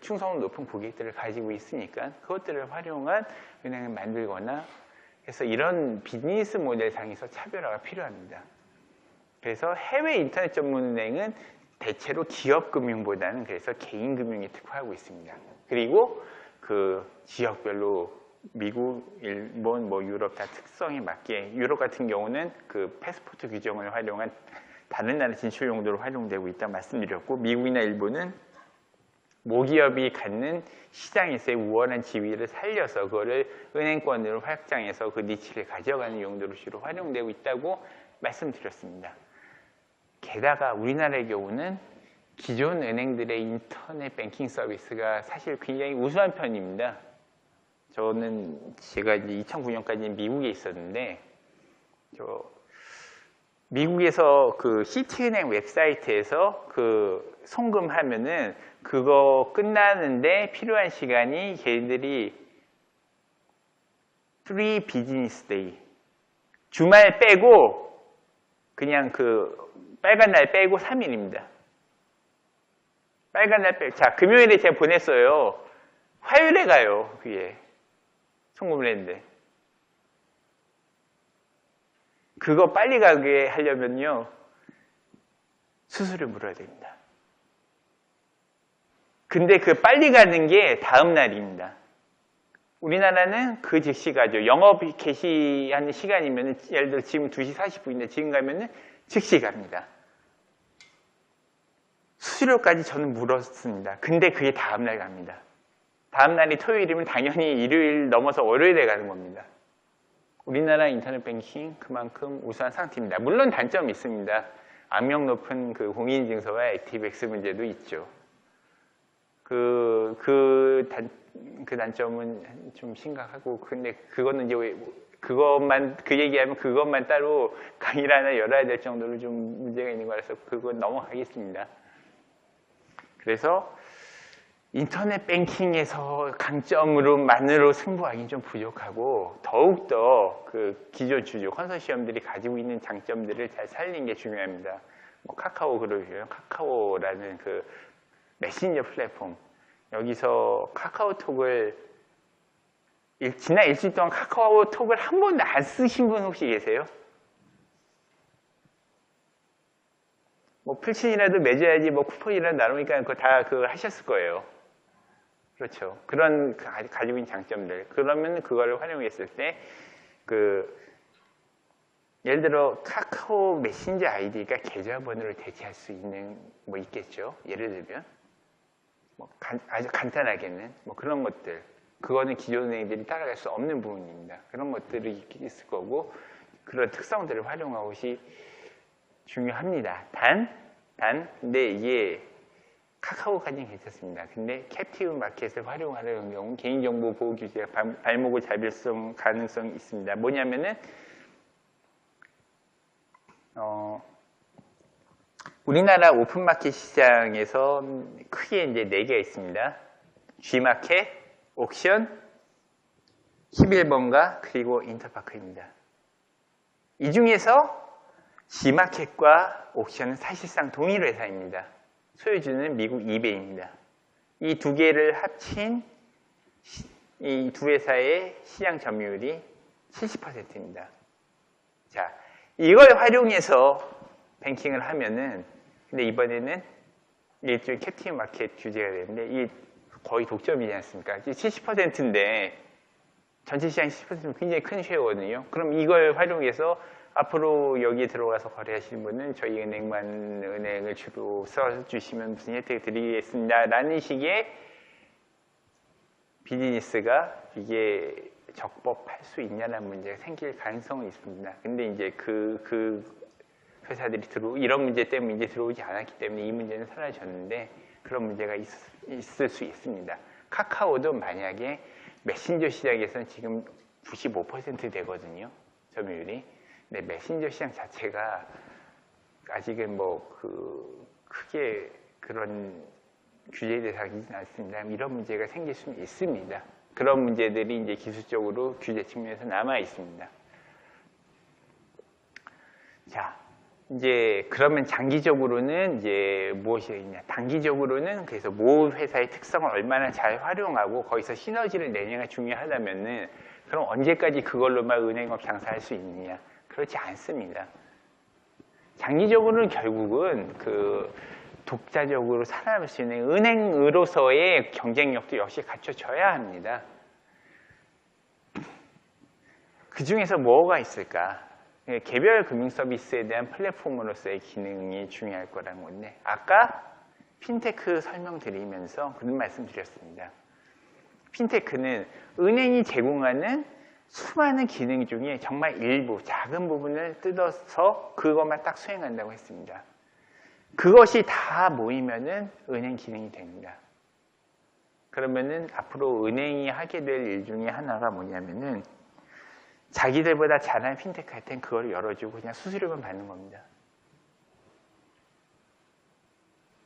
충성도 높은 고객들을 가지고 있으니까 그것들을 활용한 은행을 만들거나 해서 이런 비즈니스 모델상에서 차별화가 필요합니다. 그래서 해외 인터넷 전문 은행은 대체로 기업 금융보다는 그래서 개인 금융에 특화하고 있습니다. 그리고 지역별로 미국, 일본, 유럽 다 특성에 맞게 유럽 같은 경우는 패스포트 규정을 활용한 다른 나라 진출 용도로 활용되고 있다 말씀드렸고, 미국이나 일본은 모기업이 갖는 시장에서의 우월한 지위를 살려서 그거를 은행권으로 확장해서 그 니치를 가져가는 용도로 주로 활용되고 있다고 말씀드렸습니다. 게다가 우리나라의 경우는 기존 은행들의 인터넷 뱅킹 서비스가 사실 굉장히 우수한 편입니다. 제가 이제 2009년까지 미국에 있었는데, 미국에서 시티은행 웹사이트에서 송금하면은 그거 끝나는데 필요한 시간이 걔들이 3 비즈니스 데이, 주말 빼고 그냥 빨간 날 빼고 3일입니다. 빨간 날 빼고. 자, 금요일에 제가 보냈어요. 화요일에 가요. 그게 송금을 했는데. 그거 빨리 가게 하려면요, 수수료 물어야 됩니다. 근데 빨리 가는 게 다음 날입니다. 우리나라는 즉시 가죠. 영업 개시하는 시간이면, 예를 들어 지금 2시 40분인데 지금 가면은 즉시 갑니다. 수수료까지 저는 물었습니다. 근데 그게 다음 날 갑니다. 다음 날이 토요일이면 당연히 일요일 넘어서 월요일에 가는 겁니다. 우리나라 인터넷 뱅킹 그만큼 우수한 상태입니다. 물론 단점이 있습니다. 악명 높은 공인인증서와 액티브엑스 문제도 있죠. 그 단점은 좀 심각하고, 근데 그거는 이제 얘기하면 그것만 따로 강의를 하나 열어야 될 정도로 좀 문제가 있는 거라서 그건 넘어가겠습니다. 그래서 인터넷 뱅킹에서 강점으로만으로 승부하기는 좀 부족하고, 더욱더 기존 주주, 컨소시엄들이 가지고 있는 장점들을 잘 살리는 게 중요합니다. 카카오 그러고요. 카카오라는 메신저 플랫폼. 여기서 카카오톡을, 지난 일주일 동안 카카오톡을 한 번도 안 쓰신 분 혹시 계세요? 풀친이라도 맺어야지, 쿠폰이라도 나누니까 그거 다 하셨을 거예요. 그렇죠. 그런 가지고 있는 장점들. 그러면 그거를 활용했을 때, 예를 들어 카카오 메신저 아이디가 계좌번호를 대체할 수 있는 있겠죠. 예를 들면 아주 간단하게는 그런 것들, 그거는 기존 은행들이 따라갈 수 없는 부분입니다. 그런 것들이 있을 거고, 그런 특성들을 활용하는 것이 중요합니다. 근데 이게 카카오까지는 괜찮습니다. 근데 캡티브 마켓을 활용하려는 경우 개인정보 보호 규제가 발목을 잡을 가능성이 있습니다. 뭐냐면은 우리나라 오픈마켓 시장에서 크게 이제 4개가 있습니다. G마켓, 옥션, 11번가 그리고 인터파크입니다. 이 중에서 G마켓과 옥션은 사실상 동일 회사입니다. 소유주는 미국 이베이입니다. 이 두 개를 합친 이 두 회사의 시장 점유율이 70%입니다. 자, 이걸 활용해서 뱅킹을 하면은, 근데 이번에는 일종의 캡티브 마켓 규제가 되는데, 이 거의 독점이지 않습니까? 70%인데, 전체 시장 70%면 굉장히 큰 쉐어거든요. 그럼 이걸 활용해서 앞으로 여기에 들어가서 거래하시는 분은 저희 은행을 주로 써주시면 무슨 혜택을 드리겠습니다. 라는 식의 비즈니스가 이게 적법할 수 있냐는 문제가 생길 가능성은 있습니다. 근데 이제 그 회사들이 이런 문제 때문에 이제 들어오지 않았기 때문에 이 문제는 사라졌는데 그런 문제가 있을 수 있습니다. 카카오도 만약에 메신저 시장에서는 지금 95% 되거든요. 점유율이. 근데 메신저 시장 자체가 아직은 크게 그런 규제 대상이진 않습니다. 이런 문제가 생길 수는 있습니다. 그런 문제들이 이제 기술적으로 규제 측면에서 남아 있습니다. 자, 이제 그러면 장기적으로는 이제 무엇이 있냐? 단기적으로는 그래서 모든 회사의 특성을 얼마나 잘 활용하고 거기서 시너지를 내냐가 중요하다면은 그럼 언제까지 그걸로만 은행업 장사할 수 있느냐? 그렇지 않습니다. 장기적으로는 결국은 독자적으로 살아남을 수 있는 은행으로서의 경쟁력도 역시 갖춰져야 합니다. 그 중에서 뭐가 있을까? 개별 금융 서비스에 대한 플랫폼으로서의 기능이 중요할 거라는 건데 아까 핀테크 설명드리면서 그런 말씀 드렸습니다. 핀테크는 은행이 제공하는 수많은 기능 중에 정말 일부, 작은 부분을 뜯어서 그것만 딱 수행한다고 했습니다. 그것이 다 모이면은 은행 기능이 됩니다. 그러면은 앞으로 은행이 하게 될 일 중에 하나가 뭐냐면은 자기들보다 잘하는 핀테크한테는 그걸 열어주고 그냥 수수료만 받는 겁니다.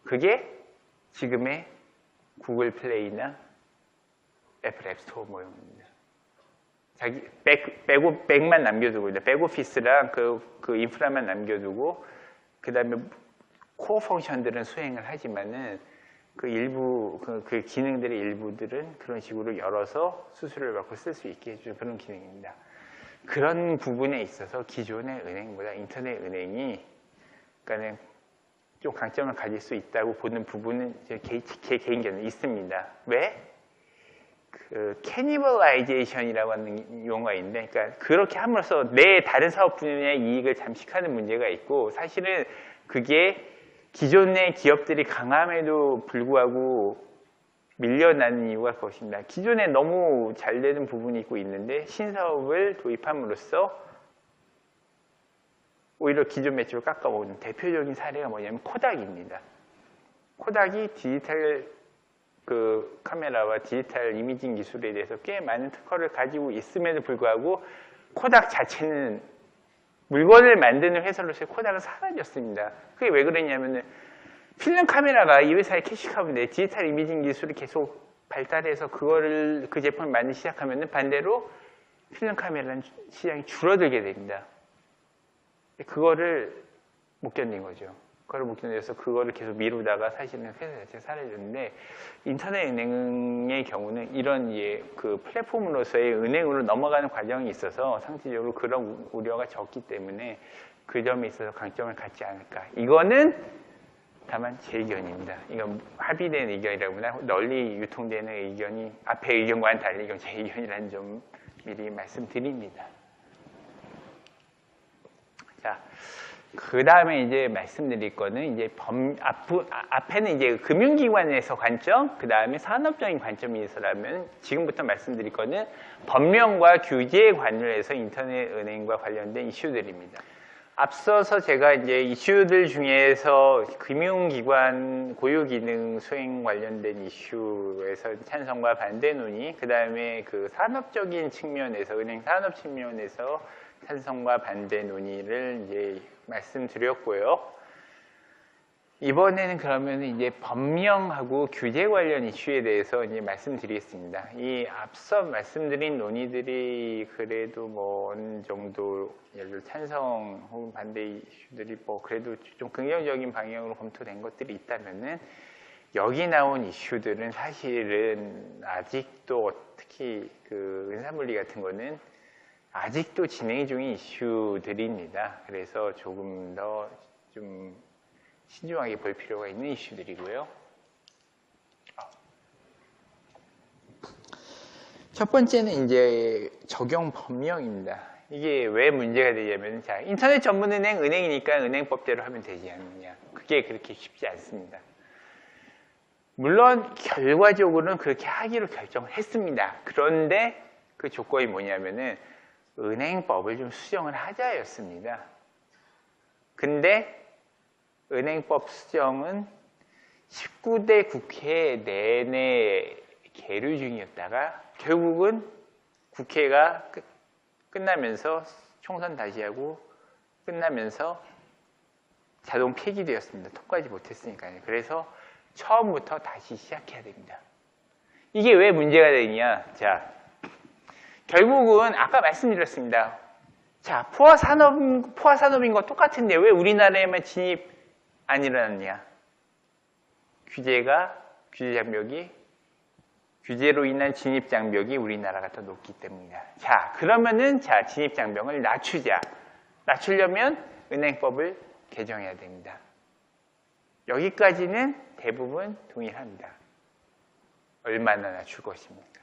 그게 지금의 구글 플레이나 애플 앱스토어 모형입니다. 자기 백만 남겨두고 백오피스랑 그 인프라만 남겨두고 그 다음에 코어 펑션들은 수행을 하지만은 그 일부 그 기능들의 일부들은 그런 식으로 열어서 수수료를 받고 쓸 수 있게 해주는 그런 기능입니다. 그런 부분에 있어서 기존의 은행보다 인터넷 은행이 그러니까 좀 강점을 가질 수 있다고 보는 부분은 제 개인 견해는 있습니다. 왜? 캐니벌라이제이션이라고 하는 용어가 있는데, 그러니까 그렇게 함으로써 내 다른 사업 분야의 이익을 잠식하는 문제가 있고, 사실은 그게 기존의 기업들이 강함에도 불구하고 밀려나는 이유가 그것입니다. 기존에 너무 잘 되는 부분이 있고 있는데 신사업을 도입함으로써 오히려 기존 매출을 깎아먹는 대표적인 사례가 뭐냐면 코닥입니다. 코닥이 디지털 카메라와 디지털 이미징 기술에 대해서 꽤 많은 특허를 가지고 있음에도 불구하고 코닥 자체는 물건을 만드는 회사로서의 코닥은 사라졌습니다. 그게 왜 그랬냐면은 필름 카메라가 이 회사의 캐시카우인데 디지털 이미징 기술이 계속 발달해서 그 제품을 만들기 시작하면은 반대로 필름 카메라는 시장이 줄어들게 됩니다. 그거를 못 견딘 거죠. 그거를 못 견뎌서 그거를 계속 미루다가 사실은 회사 자체가 사라졌는데 인터넷 은행의 경우는 이런 그 플랫폼으로서의 은행으로 넘어가는 과정이 있어서 상대적으로 그런 우려가 적기 때문에 그 점에 있어서 강점을 갖지 않을까. 이거는 다만 제 의견입니다. 이건 합의된 의견이라고나 널리 유통되는 의견이 앞의 의견과는 달리 이건 제 의견이라는 점 미리 말씀드립니다. 자, 그 다음에 이제 말씀드릴 거는 이제 앞에는 이제 금융기관에서 관점, 그 다음에 산업적인 관점에서라면 지금부터 말씀드릴 거는 법령과 규제에 관련해서 인터넷 은행과 관련된 이슈들입니다. 앞서서 제가 이제 이슈들 중에서 금융기관 고유기능 수행 관련된 이슈에서 찬성과 반대 논의, 그 다음에 그 산업적인 측면에서, 은행 산업 측면에서 찬성과 반대 논의를 이제 말씀드렸고요. 이번에는 그러면 이제 법령하고 규제 관련 이슈에 대해서 이제 말씀드리겠습니다. 이 앞서 말씀드린 논의들이 그래도 뭐 어느 정도 예를 들어 찬성 혹은 반대 이슈들이 뭐 그래도 좀 긍정적인 방향으로 검토된 것들이 있다면은 여기 나온 이슈들은 사실은 아직도 특히 그 은사물리 같은 거는 아직도 진행 중인 이슈들입니다. 그래서 조금 더 좀 신중하게 볼 필요가 있는 이슈들이고요. 첫 번째는 이제 적용 법령입니다. 이게 왜 문제가 되냐면, 자, 인터넷 전문은행, 은행이니까 은행법대로 하면 되지 않느냐. 그게 그렇게 쉽지 않습니다. 물론 결과적으로는 그렇게 하기로 결정을 했습니다. 그런데 그 조건이 뭐냐면은 은행법을 좀 수정을 하자였습니다. 근데 은행법 수정은 19대 국회 내내 계류 중이었다가 결국은 국회가 끝나면서 총선 다시 하고 끝나면서 자동 폐기되었습니다. 통과하지 못했으니까요. 그래서 처음부터 다시 시작해야 됩니다. 이게 왜 문제가 되냐? 자, 결국은 아까 말씀드렸습니다. 자, 포화 산업인 거 똑같은데 왜 우리나라에만 진입 안 일어났냐? 규제 장벽이, 규제로 인한 진입 장벽이 우리나라가 더 높기 때문이다. 자, 그러면은, 자, 진입 장벽을 낮추자. 낮추려면 은행법을 개정해야 됩니다. 여기까지는 대부분 동일합니다. 얼마나 낮출 것입니까?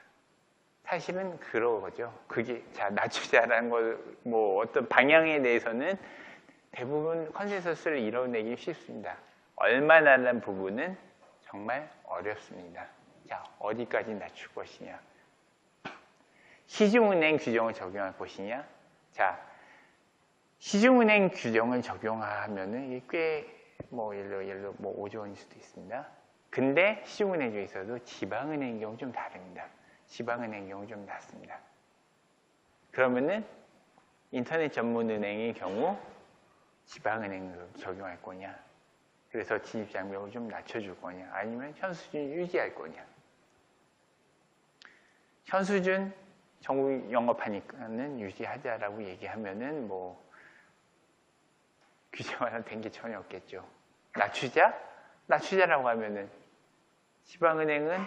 사실은 그러죠. 그게, 자, 낮추자라는 거, 뭐, 어떤 방향에 대해서는 대부분 컨센서스를 이뤄내기 쉽습니다. 얼마나라는 부분은 정말 어렵습니다. 자, 어디까지 낮출 것이냐? 시중은행 규정을 적용할 것이냐? 자, 시중은행 규정을 적용하면은 이게 꽤, 뭐, 예를 들어, 뭐, 5조 원일 수도 있습니다. 근데 시중은행 중에서도 지방은행 경우 좀 다릅니다. 지방은행 경우 좀 낮습니다. 그러면은 인터넷 전문은행의 경우 지방은행으로 적용할 거냐? 그래서 진입장벽을 좀 낮춰줄 거냐? 아니면 현 수준 유지할 거냐? 현 수준 정부 영업하니까는 유지하자라고 얘기하면은 뭐 규제 완화된 게 전혀 없겠죠. 낮추자? 낮추자라고 하면은 지방은행은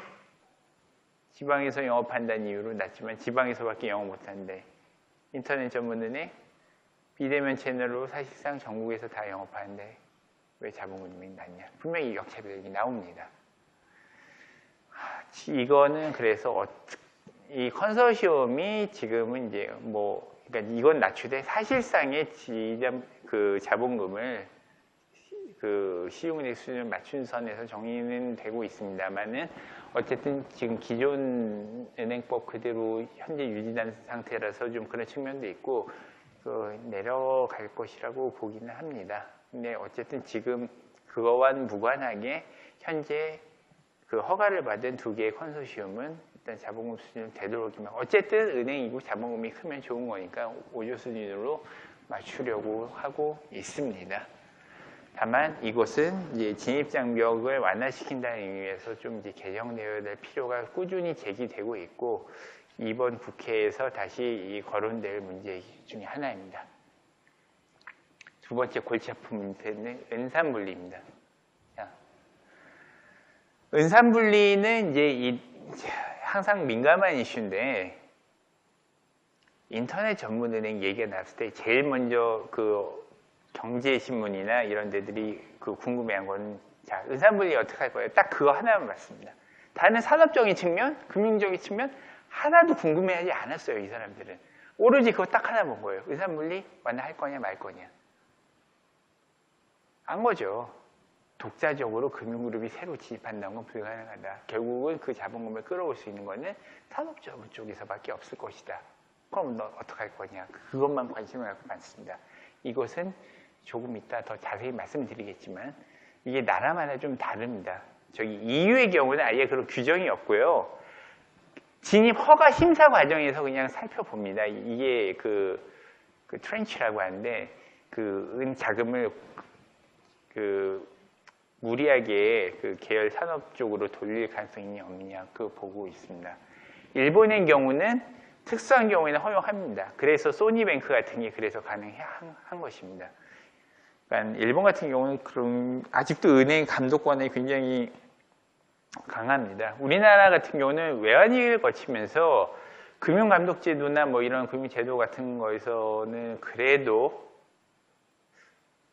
지방에서 영업한다는 이유로 낮지만 지방에서밖에 영업 못하는데 인터넷 전문은행 비대면 채널로 사실상 전국에서 다 영업하는데 왜 자본금이 낮냐? 분명히 역차별이 나옵니다. 이거는 그래서 이 컨소시엄이 지금은 이제 뭐 그러니까 이건 낮추되 사실상의 그 자본금을 그 시중은행 수준을 맞춘 선에서 정리는 되고 있습니다만은 어쨌든 지금 기존 은행법 그대로 현재 유지된 상태라서 좀 그런 측면도 있고 내려갈 것이라고 보기는 합니다. 근데 어쨌든 지금 그거와는 무관하게 현재 그 허가를 받은 두 개의 컨소시엄은 일단 자본금 수준을 되도록이면 어쨌든 은행이고 자본금이 크면 좋은 거니까 5조 수준으로 맞추려고 하고 있습니다. 다만 이것은 이제 진입장벽을 완화시킨다는 의미에서 좀 이제 개정되어야 될 필요가 꾸준히 제기되고 있고 이번 국회에서 다시 이 거론될 문제 중에 하나입니다. 두 번째 골치 아픈 문제는 은산분리입니다. 은산분리는 이제 항상 민감한 이슈인데 인터넷 전문은행 얘기가 나왔을 때 제일 먼저 그 경제신문이나 이런 데들이 그 궁금해한 건 자, 은산분리 어떻게 할 거예요? 딱 그거 하나만 봤습니다. 다른 산업적인 측면, 금융적인 측면 하나도 궁금해하지 않았어요. 이 사람들은. 오로지 그거 딱 하나 본 거예요. 은산분리 완화할 거냐 말 거냐. 안 거죠. 독자적으로 금융그룹이 새로 진입한다는 건 불가능하다. 결국은 그 자본금을 끌어올 수 있는 거는 산업자본 쪽에서밖에 없을 것이다. 그럼 너 어떻게 할 거냐. 그것만 관심을 갖고 많습니다. 이것은 조금 이따 더 자세히 말씀드리겠지만 이게 나라마다 좀 다릅니다. 저기 EU의 경우는 아예 그런 규정이 없고요. 진입 허가 심사 과정에서 그냥 살펴봅니다. 이게 그 트렌치라고 하는데 그 은 자금을 무리하게 계열 산업 쪽으로 돌릴 가능성이 없느냐 보고 있습니다. 일본의 경우는 특수한 경우에는 허용합니다. 그래서 소니뱅크 같은 게 그래서 가능한 것입니다. 그러니까 일본 같은 경우는 그럼 아직도 은행 감독권이 굉장히 강합니다. 우리나라 같은 경우는 외환위기를 거치면서 금융감독제도나 뭐 이런 금융제도 같은 거에서는 그래도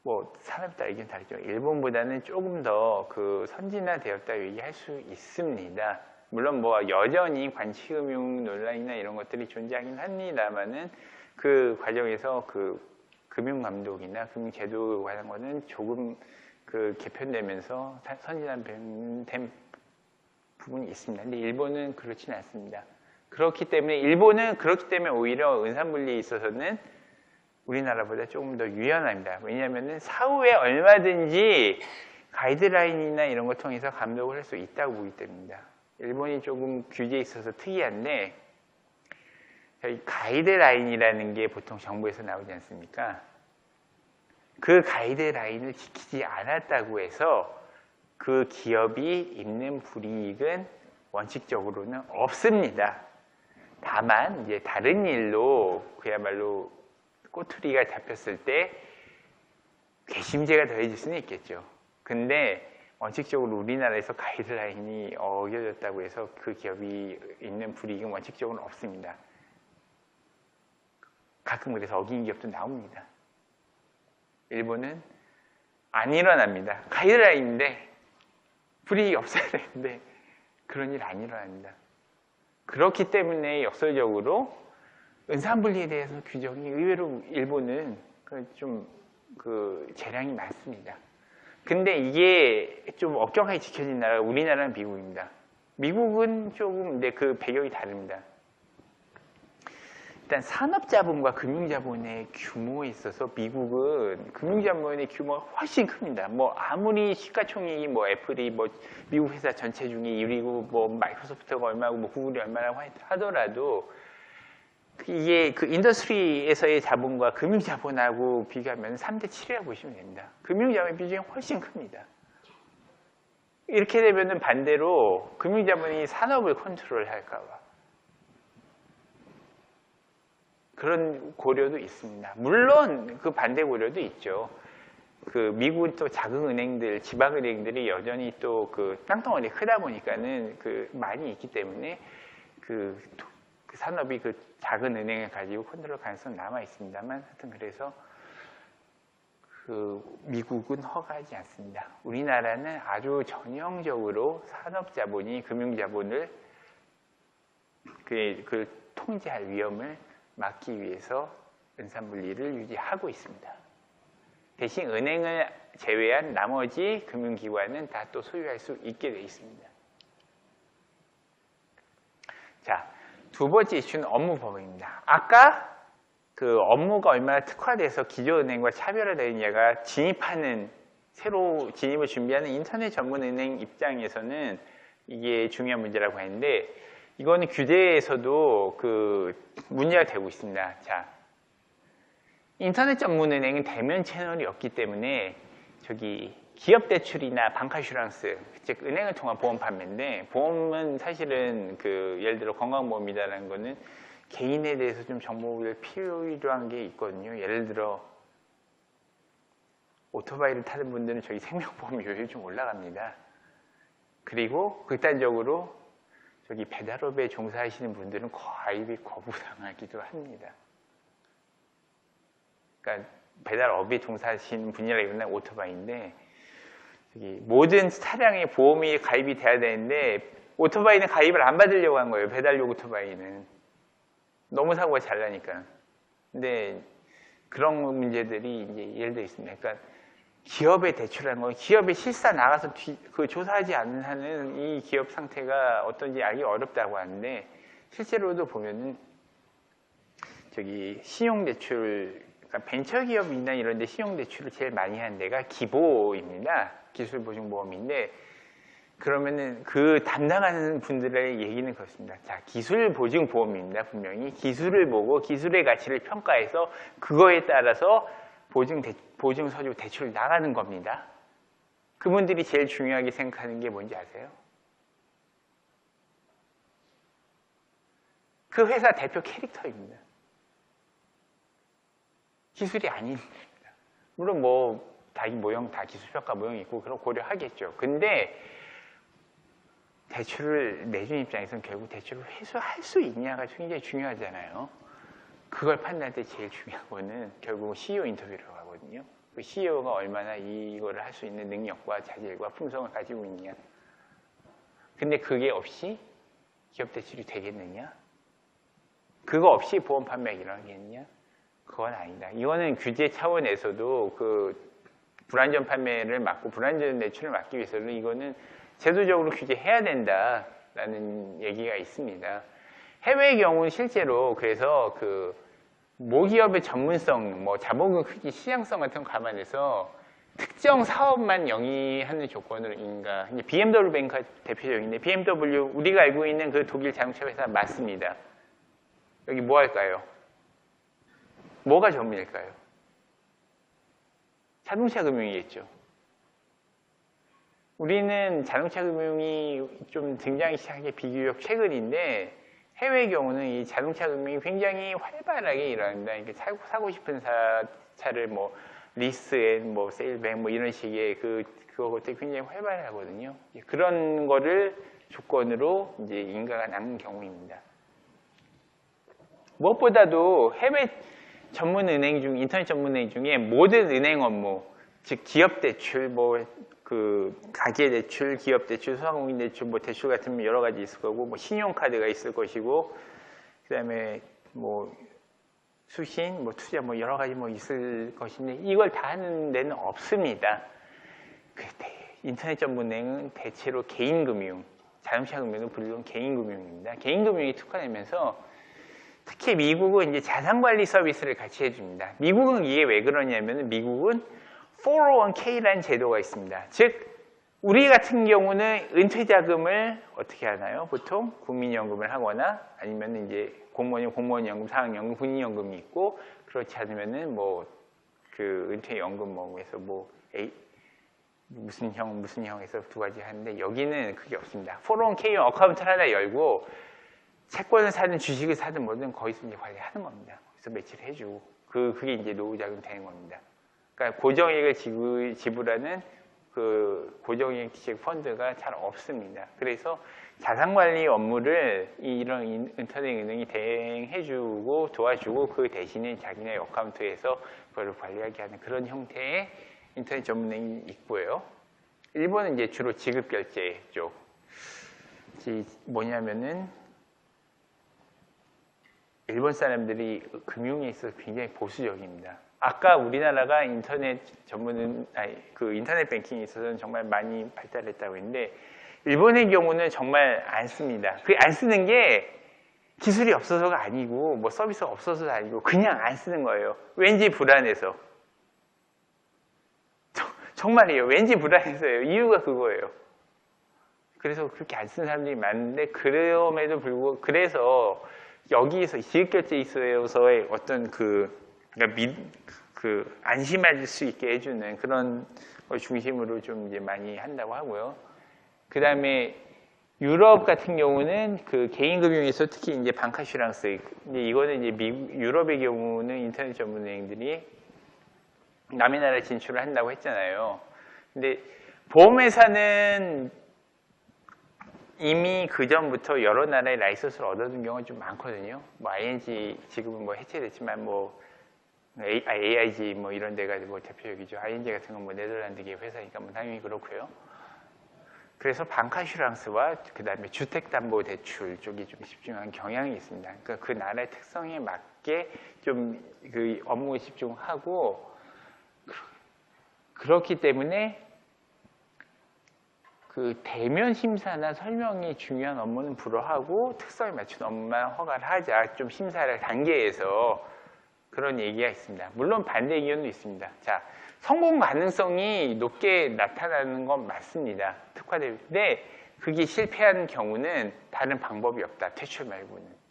뭐 사람에 따라 의견이 다르죠. 일본보다는 조금 더 선진화되었다 얘기할 수 있습니다. 물론 뭐 여전히 관치금융 논란이나 이런 것들이 존재하긴 합니다만은 그 과정에서 금융감독이나 금융제도 관한 거는 조금 개편되면서 선진화된 부분이 있습니다. 근데 일본은 그렇지는 않습니다. 그렇기 때문에 오히려 은산분리에 있어서는 우리나라보다 조금 더 유연합니다. 왜냐하면 사후에 얼마든지 가이드라인이나 이런 걸 통해서 감독을 할 수 있다고 보기 때문입니다. 일본이 조금 규제에 있어서 특이한데 저희 가이드라인이라는 게 보통 정부에서 나오지 않습니까? 그 가이드라인을 지키지 않았다고 해서 그 기업이 입는 불이익은 원칙적으로는 없습니다. 다만 이제 다른 일로 그야말로 꼬투리가 잡혔을 때 괘씸죄가 더해질 수는 있겠죠. 근데 원칙적으로 우리나라에서 가이드라인이 어겨졌다고 해서 그 기업이 있는 불이익은 원칙적으로는 없습니다. 가끔 그래서 어긴 기업도 나옵니다. 일본은 안 일어납니다. 가이드라인인데 불이익이 없어야 되는데 그런 일 안 일어납니다. 그렇기 때문에 역설적으로 은산분리에 대해서 규정이 의외로 일본은 좀 재량이 많습니다. 근데 이게 좀 엄격하게 지켜진 나라가 우리나라는 미국입니다. 미국은 조금 근데 그 배경이 다릅니다. 일단 산업자본과 금융자본의 규모에 있어서 미국은 금융자본의 규모가 훨씬 큽니다. 뭐 아무리 시가총액이 뭐 애플이 뭐 미국 회사 전체 중에 1위고 뭐 마이크로소프트가 얼마고 뭐 구글이 얼마라고 하더라도 이게 인더스트리에서의 자본과 금융자본하고 비교하면 3대 7이라고 보시면 됩니다. 금융자본의 비중이 훨씬 큽니다. 이렇게 되면은 반대로 금융자본이 산업을 컨트롤할까봐 그런 고려도 있습니다. 물론 그 반대 고려도 있죠. 미국은 또 작은 은행들, 지방은행들이 여전히 또 땅덩어리 크다 보니까는 많이 있기 때문에 산업이 작은 은행을 가지고 컨트롤 가능성은 남아 있습니다만 하여튼 그래서 미국은 허가하지 않습니다. 우리나라는 아주 전형적으로 산업자본이 금융자본을 통제할 위험을 막기 위해서 은산분리를 유지하고 있습니다. 대신 은행을 제외한 나머지 금융기관은 다 또 소유할 수 있게 되어 있습니다. 자, 두 번째 이슈는 업무법입니다. 아까 업무가 얼마나 특화돼서 기존은행과 차별화되느냐가 새로 진입을 준비하는 인터넷 전문 은행 입장에서는 이게 중요한 문제라고 하는데 이거는 규제에서도 문제가 되고 있습니다. 자, 인터넷 전문 은행은 대면 채널이 없기 때문에 기업 대출이나 방카슈랑스, 즉 은행을 통한 보험 판매인데 보험은 사실은 예를 들어 건강보험이라는 거는 개인에 대해서 좀 정보를 필요한 게 있거든요. 예를 들어 오토바이를 타는 분들은 생명보험료율이 좀 올라갑니다. 그리고 극단적으로 배달업에 종사하시는 분들은 가입이 거부당하기도 합니다. 그러니까 배달업에 종사하시는 분이라기보다는 오토바이인데 모든 차량에 보험이 가입이 돼야 되는데 오토바이는 가입을 안 받으려고 한 거예요. 배달용 오토바이는. 너무 사고가 잘 나니까. 근데 그런 문제들이 이제 예를 들어 있습니다. 그러니까 기업에 대출하는 건 기업에 실사 나가서 조사하지 않는 한은 이 기업 상태가 어떤지 알기 어렵다고 하는데 실제로도 보면은 신용대출 그러니까 벤처기업이나 이런 데 신용대출을 제일 많이 하는 데가 기보입니다. 기술보증보험인데 그러면은 그 담당하는 분들의 얘기는 그렇습니다. 자, 기술보증보험입니다. 분명히 기술을 보고 기술의 가치를 평가해서 그거에 따라서 보증서류 대출 나가는 겁니다. 그분들이 제일 중요하게 생각하는 게 뭔지 아세요? 그 회사 대표 캐릭터입니다. 기술이 아닙니다. 물론 뭐 자기 모형 다 기술평가 모형이 있고 그런 고려하겠죠. 근데 대출을 내준 입장에서는 결국 대출을 회수할 수 있냐가 굉장히 중요하잖아요. 그걸 판단할 때 제일 중요한 거는 결국 CEO 인터뷰를 하거든요. 그 CEO가 얼마나 이거를 할 수 있는 능력과 자질과 품성을 가지고 있냐. 근데 그게 없이 기업 대출이 되겠느냐? 그거 없이 보험 판매가 일어나겠느냐? 그건 아니다. 이거는 규제 차원에서도 그 불안전 판매를 막고 불안전 대출을 막기 위해서는 이거는 제도적으로 규제해야 된다라는 얘기가 있습니다. 해외의 경우는 실제로 그래서 그 모기업의 전문성, 뭐 자본금 크기, 시장성 같은 거 감안해서 특정 사업만 영위하는 조건으로 인가. BMW 뱅크가 대표적인데 BMW 우리가 알고 있는 그 독일 자동차 회사 맞습니다. 여기 뭐 할까요? 뭐가 전문일까요? 자동차 금융이겠죠. 우리는 자동차 금융이 좀 등장하기 시작한 게 비교적 최근인데 해외의 경우는 이 자동차 금융이 굉장히 활발하게 일어납니다. 이렇게 사고 싶은 차를 뭐 리스앤 뭐 세일백 뭐 이런 식의 그것들이 굉장히 활발하거든요. 그런 거를 조건으로 이제 인가가 남는 경우입니다. 무엇보다도 해외 전문 은행 중 인터넷 전문 은행 중에 모든 은행 업무, 즉 기업 대출, 뭐 그 가계 대출, 기업 대출, 소상공인 대출, 뭐 대출 같은 여러 가지 있을 거고, 뭐 신용카드가 있을 것이고, 그다음에 뭐 수신, 뭐 투자, 뭐 여러 가지 뭐 있을 것인데 이걸 다 하는 데는 없습니다. 인터넷 전문 은행은 대체로 개인금융, 자동차 금융은 물론 개인금융입니다. 개인금융이 특화되면서 특히 미국은 이제 자산관리 서비스를 같이 해줍니다. 미국은 이게 왜 그러냐면 미국은 401k라는 제도가 있습니다. 즉 우리 같은 경우는 은퇴자금을 어떻게 하나요? 보통 국민연금을 하거나 아니면 이제 공무원연금, 사학연금, 군인연금이 있고 그렇지 않으면은 뭐 그 은퇴연금 뭐에서 뭐 무슨 형에서 두 가지 하는데 여기는 그게 없습니다. 401k 어카운트를 하나 열고 채권을 사든 주식을 사든 뭐든 거기서 이제 관리하는 겁니다. 거기서 매치를 해주고 그게 이제 노후자금 되는 겁니다. 그러니까 고정이익을 지불하는 그 고정이익 펀드가 잘 없습니다. 그래서 자산관리 업무를 이런 인터넷 은행이 대행해주고 도와주고 그 대신에 자기네 어카운트에서 그걸 관리하게 하는 그런 형태의 인터넷 전문은행이 있고요. 일본은 이제 주로 지급결제 쪽. 뭐냐면은 일본 사람들이 금융에 있어서 굉장히 보수적입니다. 아까 우리나라가 인터넷 인터넷 뱅킹에 있어서는 정말 많이 발달했다고 했는데 일본의 경우는 정말 안 씁니다. 그 안 쓰는 게 기술이 없어서가 아니고 뭐 서비스가 없어서가 아니고 그냥 안 쓰는 거예요. 왠지 불안해서. 정말이에요. 왠지 불안해서예요. 이유가 그거예요. 그래서 그렇게 안 쓰는 사람들이 많은데 그럼에도 불구하고 그래서 여기에서 지급결제에 있어서의 어떤 그러니까 안심할 수 있게 해주는 그런 걸 중심으로 좀 이제 많이 한다고 하고요. 그 다음에 유럽 같은 경우는 그 개인금융에서 특히 이제 방카슈랑스, 이거는 이제 유럽의 경우는 인터넷 전문은행들이 남의 나라에 진출을 한다고 했잖아요. 근데 보험회사는 이미 그 전부터 여러 나라의 라이선스를 얻어둔 경우가 좀 많거든요. 뭐 ING 지금은 뭐 해체됐지만 뭐 AIG 뭐 이런 데가 뭐 대표적이죠. ING 같은 건 뭐 네덜란드계 회사니까 뭐 당연히 그렇고요. 그래서 방카슈랑스와 그 다음에 주택담보대출 쪽이 좀 집중한 경향이 있습니다. 그러니까 그 나라의 특성에 맞게 좀 그 업무에 집중하고 그렇기 때문에 그 대면 심사나 설명이 중요한 업무는 불허하고 특성에 맞춘 업무만 허가를 하자. 좀 심사를 단계에서 그런 얘기가 있습니다. 물론 반대 의견도 있습니다. 자, 성공 가능성이 높게 나타나는 건 맞습니다. 특화될 때 그게 실패한 경우는 다른 방법이 없다. 퇴출 말고는.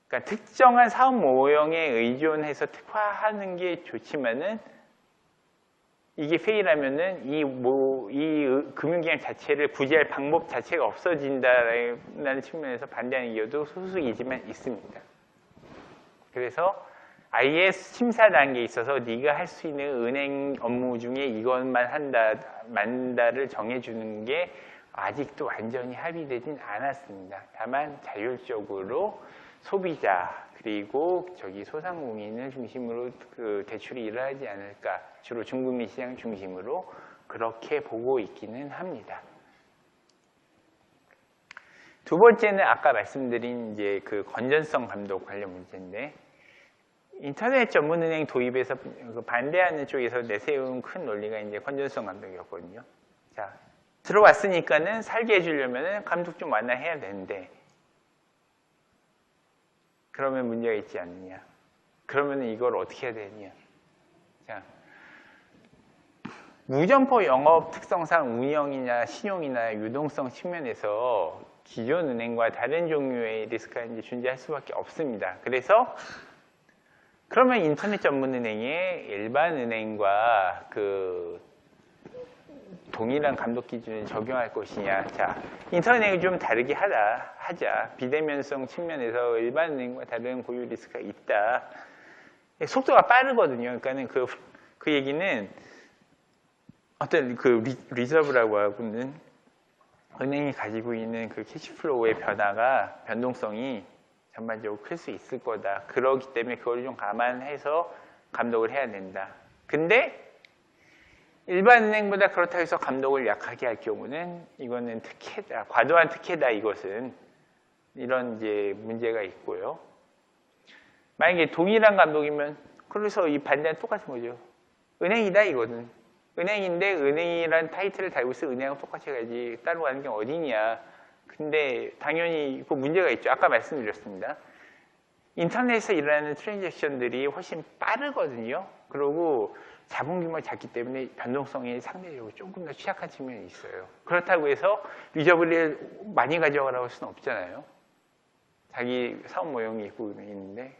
그러니까 특정한 사업 모형에 의존해서 특화하는 게 좋지만은 이게 페일하면은 이 금융기관 자체를 구제할 방법 자체가 없어진다는 측면에서 반대하는 의견도 소수이지만 있습니다. 그래서 아예 심사 단계에 있어서 네가 할 수 있는 은행 업무 중에 이것만 만다를 정해주는 게 아직도 완전히 합의되진 않았습니다. 다만 자율적으로 소비자 그리고 소상공인을 중심으로 그 대출이 일어나지 않을까, 주로 중국민 시장 중심으로 그렇게 보고 있기는 합니다. 두 번째는 아까 말씀드린 이제 그 건전성 감독 관련 문제인데, 인터넷 전문은행 도입에서 반대하는 쪽에서 내세운 큰 논리가 이제 건전성 감독이었거든요. 자, 들어왔으니까는 살게 해주려면 감독 좀 완화해야 되는데, 그러면 문제가 있지 않느냐. 그러면 이걸 어떻게 해야 되느냐. 자, 무점포 영업 특성상 운영이나 신용이나 유동성 측면에서 기존 은행과 다른 종류의 리스크가 이제 존재할 수밖에 없습니다. 그래서 그러면 인터넷 전문 은행의 일반 은행과 그 동일한 감독 기준을 적용할 것이냐. 자, 인터넷을 좀 다르게 하자. 비대면성 측면에서 일반 은행과 다른 고유 리스크가 있다. 속도가 빠르거든요. 그러니까는 그 얘기는 어떤 그 리저브라고 하고는 은행이 가지고 있는 그 캐시플로우의 변동성이 전반적으로 클 수 있을 거다. 그러기 때문에 그걸 좀 감안해서 감독을 해야 된다. 근데 일반 은행보다 그렇다고 해서 감독을 약하게 할 경우는 이거는 특혜다. 과도한 특혜다. 이것은 이런 이제 문제가 있고요. 만약에 동일한 감독이면 그래서 이 반대는 똑같은 거죠. 은행이다 이거는. 은행인데 은행이란 타이틀을 달고 있어 은행하고 똑같이 가야지 따로 가는 게 어디냐. 근데 당연히 그 문제가 있죠. 아까 말씀드렸습니다. 인터넷에서 일어나는 트랜잭션들이 훨씬 빠르거든요. 그리고 자본 규모가 작기 때문에 변동성이 상대적으로 조금 더 취약한 측면이 있어요. 그렇다고 해서 리저블을 많이 가져가라고 할 수는 없잖아요. 자기 사업 모형이 있고 있는데.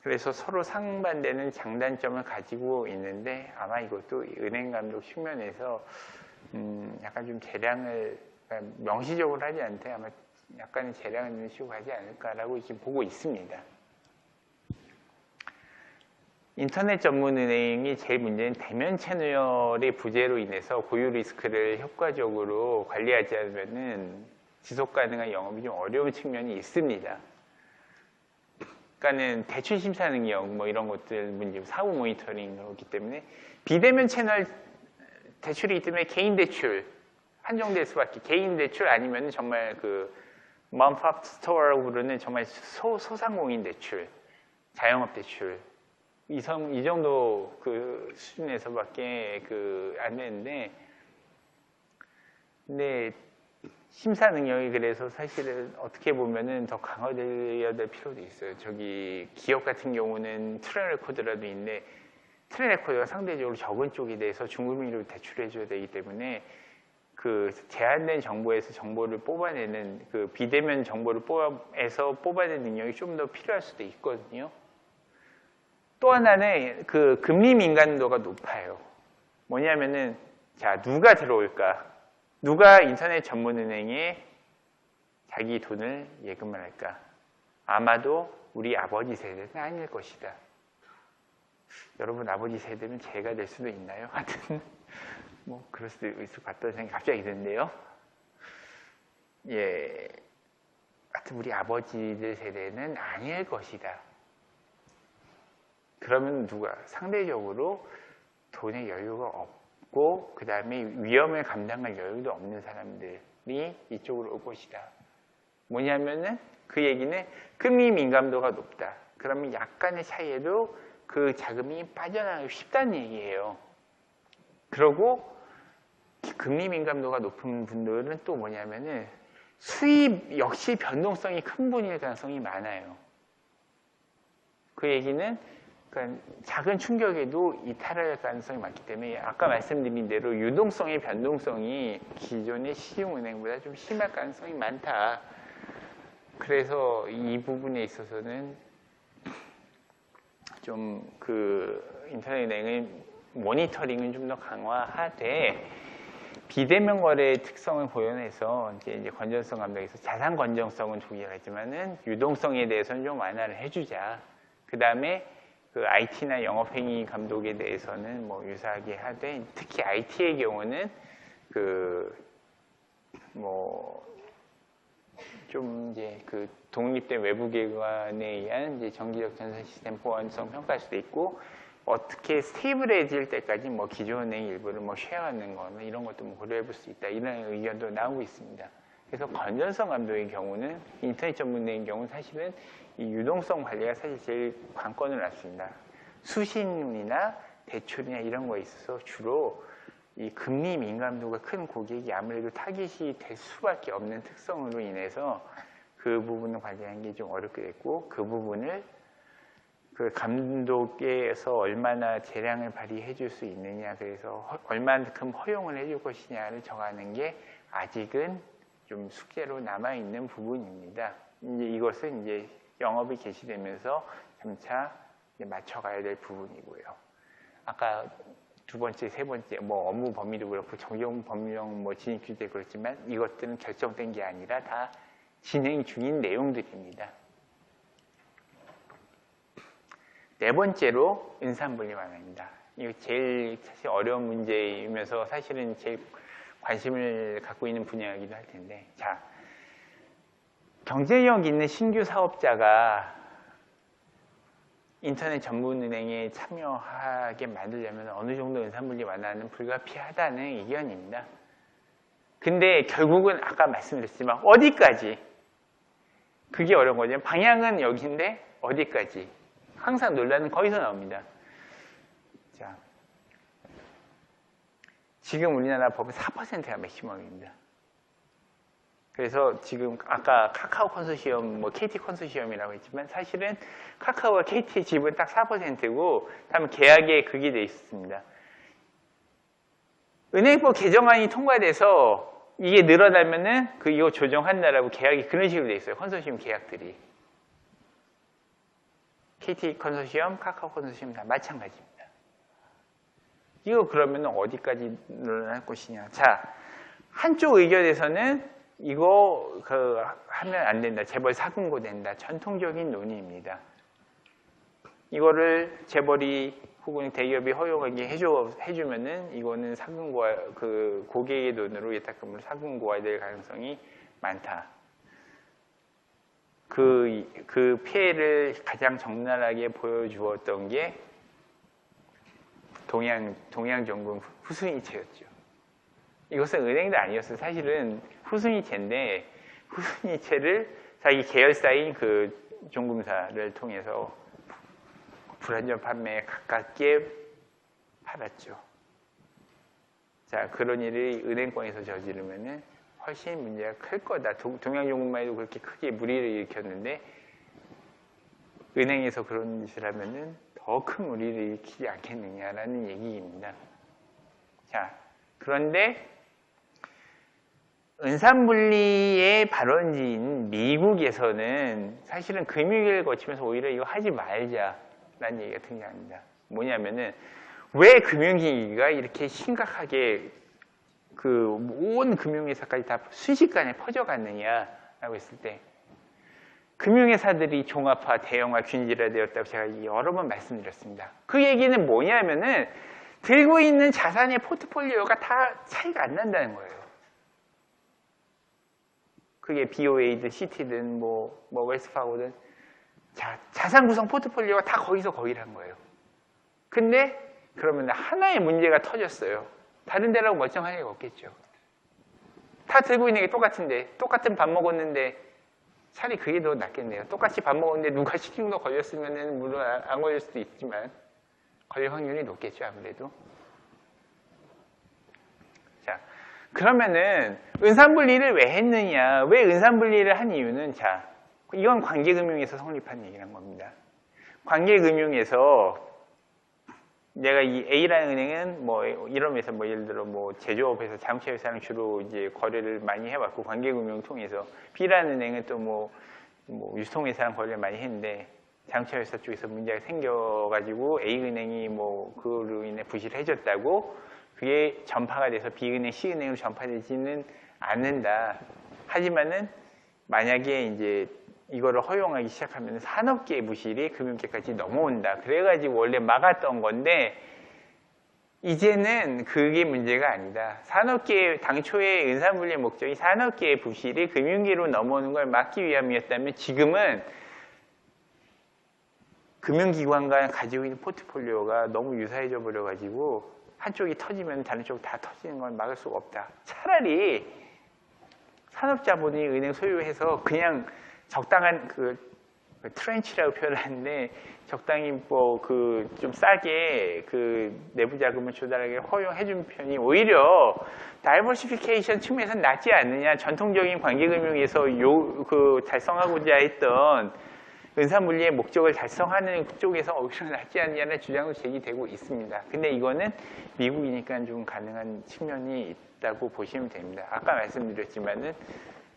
그래서 서로 상반되는 장단점을 가지고 있는데 아마 이것도 은행 감독 측면에서 약간 좀 재량을 명시적으로 하지 않되 아마 약간의 재량을 넣는 식으로 하지 않을까라고 지금 보고 있습니다. 인터넷 전문 은행이 제일 문제는 대면 채널의 부재로 인해서 고유 리스크를 효과적으로 관리하지 않으면 지속 가능한 영업이 좀 어려운 측면이 있습니다. 그러니까는 대출 심사 능력 뭐 이런 것들 문제, 사후 모니터링 그렇기 때문에 비대면 채널 대출이기 때문에 개인 대출 한정될 수밖에. 개인 대출 아니면 정말 그 맘팝 스토어라고 부르는 정말 소상공인 대출, 자영업 대출 이 정도 그 수준에서밖에 안 되는데, 근데 심사 능력이 그래서 사실은 어떻게 보면은 더 강화되어야 될 필요도 있어요. 저기 기업 같은 경우는 트랙 레코드라도 있는데 트랙 레코드가 상대적으로 적은 쪽에 대해서 중금리로 대출해줘야 되기 때문에 그 제한된 정보에서 정보를 뽑아내는 그 비대면 정보를 뽑아내는 능력이 좀 더 필요할 수도 있거든요. 또 하나는 그 금리 민감도가 높아요. 뭐냐면은 자, 누가 들어올까? 누가 인터넷 전문은행에 자기 돈을 예금을 할까? 아마도 우리 아버지 세대는 아닐 것이다. 여러분 아버지 세대는 제가 될 수도 있나요? 하여튼 뭐 그럴 수도 있을 것 같다는 생각이 갑자기 드는데요. 예, 하여튼 우리 아버지들 세대는 아닐 것이다. 그러면 누가 상대적으로 돈의 여유가 없고 그 다음에 위험을 감당할 여유도 없는 사람들이 이쪽으로 올 것이다. 뭐냐면은 그 얘기는 금리 민감도가 높다. 그러면 약간의 차이에도 그 자금이 빠져나가기 쉽다는 얘기예요. 그리고 금리 민감도가 높은 분들은 또 뭐냐면은 수입 역시 변동성이 큰 분일 가능성이 많아요. 그 얘기는 그러니까 작은 충격에도 이탈할 가능성이 많기 때문에 아까 말씀드린 대로 유동성의 변동성이 기존의 시중은행보다 좀 심할 가능성이 많다. 그래서 이 부분에 있어서는 좀 그 인터넷은행의 모니터링은 좀 더 강화하되 비대면 거래의 특성을 보완해서 이제 건전성 감독에서 자산 건전성은 동일하지만은 유동성에 대해서는 좀 완화를 해주자. 그 다음에 그 IT나 영업행위 감독에 대해서는 뭐 유사하게 하되 특히 IT의 경우는 그 뭐 좀 이제 그 독립된 외부 기관에 의한 이제 정기적 전산 시스템 보안성 평가할 수도 있고 어떻게 스테이블해질 때까지 뭐 기존 은행 일부를 뭐 쉐어하는 거나 이런 것도 뭐 고려해 볼 수 있다 이런 의견도 나오고 있습니다. 그래서 건전성 감독의 경우는 인터넷 전문은행의 경우는 사실은 이 유동성 관리가 사실 제일 관건을 놨습니다. 수신이나 대출이나 이런 거에 있어서 주로 이 금리 민감도가 큰 고객이 아무래도 타깃이 될 수밖에 없는 특성으로 인해서 그 부분을 관리하는 게 좀 어렵게 됐고 그 부분을 그 감독에서 얼마나 재량을 발휘해 줄 수 있느냐 그래서 얼만큼 허용을 해줄 것이냐를 정하는 게 아직은 좀 숙제로 남아있는 부분입니다. 이제 이것은 이제 영업이 개시되면서 점차 이제 맞춰가야 될 부분이고요. 아까 두 번째, 세 번째, 뭐 업무 범위도 그렇고 적용 법령 뭐 진입 규제 그렇지만 이것들은 결정된 게 아니라 다 진행 중인 내용들입니다. 네 번째로 은산분리 완화입니다. 이거 제일 사실 어려운 문제이면서 사실은 제일 관심을 갖고 있는 분야이기도 할 텐데, 자, 경쟁력 있는 신규 사업자가 인터넷 전문은행에 참여하게 만들려면 어느 정도 은산분리 완화는 불가피하다는 의견입니다. 근데 결국은 아까 말씀드렸지만 어디까지? 그게 어려운 거죠. 방향은 여기인데 어디까지? 항상 논란은 거기서 나옵니다. 자, 지금 우리나라 법은 4%가 맥시멈입니다. 그래서 지금 아까 카카오 컨소시엄, 뭐 KT 컨소시엄이라고 했지만 사실은 카카오와 KT의 지분은 딱 4%고 다음에 계약에 그게 돼 있습니다. 은행법 개정안이 통과돼서 이게 늘어나면은 이거 조정한다라고 계약이 그런 식으로 돼 있어요. 컨소시엄 계약들이. KT 컨소시엄, 카카오 컨소시엄 다 마찬가지입니다. 이거 그러면 어디까지 늘어날 것이냐. 자, 한쪽 의견에서는 이거 하면 안 된다. 재벌 사금고 된다. 전통적인 논의입니다. 이거를 재벌이 혹은 대기업이 허용하게 해주면은 이거는 사금고와 그 고객의 돈으로 예탁금을 사금고해야 될 가능성이 많다. 그 피해를 가장 적나라하게 보여주었던 게 동양정금 후순위채였죠. 이것은 은행도 아니었어요. 사실은 후순위채인데 후순위채를 자기 계열사인 그 종금사를 통해서 불안전 판매에 가깝게 팔았죠. 자, 그런 일을 은행권에서 저지르면은 훨씬 문제가 클 거다. 동양종금만 해도 그렇게 크게 무리를 일으켰는데 은행에서 그런 짓을 하면은 더 큰 무리를 일으키지 않겠느냐라는 얘기입니다. 자, 그런데 은산분리의 발원지인 미국에서는 사실은 금융위기를 거치면서 오히려 이거 하지 말자라는 얘기가 등장합니다. 뭐냐면은 왜 금융위기가 이렇게 심각하게 그 온 금융회사까지 다 순식간에 퍼져갔느냐라고 했을 때 금융회사들이 종합화, 대형화, 균질화되었다고 제가 여러 번 말씀드렸습니다. 그 얘기는 뭐냐면은 들고 있는 자산의 포트폴리오가 다 차이가 안 난다는 거예요. 그게 BOA든 CT든 뭐 웰스파고든 자산 구성 포트폴리오가 다 거기서 거기란 거예요. 근데 그러면 하나의 문제가 터졌어요. 다른 데라고 멀쩡할 리가 없겠죠. 다 들고 있는 게 똑같은데 똑같은 밥 먹었는데 차라리 그게 더 낫겠네요. 똑같이 밥 먹었는데 누가 시킨 거 걸렸으면 물론 안 걸릴 수도 있지만 걸릴 확률이 높겠죠. 아무래도. 자, 그러면은 은산분리를 왜 했느냐, 왜 은산분리를 한 이유는, 자, 이건 관계금융에서 성립한 얘기란 겁니다. 관계금융에서 내가 이 A라는 은행은 뭐 이러면서 뭐 예를 들어 뭐 제조업에서 자동차 회사랑 주로 이제 거래를 많이 해왔고 관계금융 통해서 B라는 은행은 또 뭐 유통회사랑 거래를 많이 했는데 자동차 회사 쪽에서 문제가 생겨가지고 A은행이 뭐 그로 인해 부실을 해줬다고 그게 전파가 돼서 B은행, C은행으로 전파되지는 않는다. 하지만은 만약에 이제 이거를 허용하기 시작하면 산업계의 부실이 금융계까지 넘어온다. 그래가지고 원래 막았던 건데 이제는 그게 문제가 아니다. 산업계의 당초의 은산분리의 목적이 산업계의 부실이 금융계로 넘어오는 걸 막기 위함이었다면 지금은 금융기관과 가지고 있는 포트폴리오가 너무 유사해져 버려가지고 한쪽이 터지면 다른 쪽 다 터지는 걸 막을 수가 없다. 차라리 산업자본이 은행 소유해서 그냥 적당한 그 트렌치라고 표현하는데 적당히 뭐 그 좀 싸게 그 내부 자금을 조달하게 허용해 준 편이 오히려 다이버시피케이션 측면에서는 낫지 않느냐. 전통적인 관계금융에서 그 달성하고자 했던 은사물리의 목적을 달성하는 쪽에서 오히려 낫지 않느냐는 주장도 제기되고 있습니다. 근데 이거는 미국이니까 좀 가능한 측면이 있다고 보시면 됩니다. 아까 말씀드렸지만은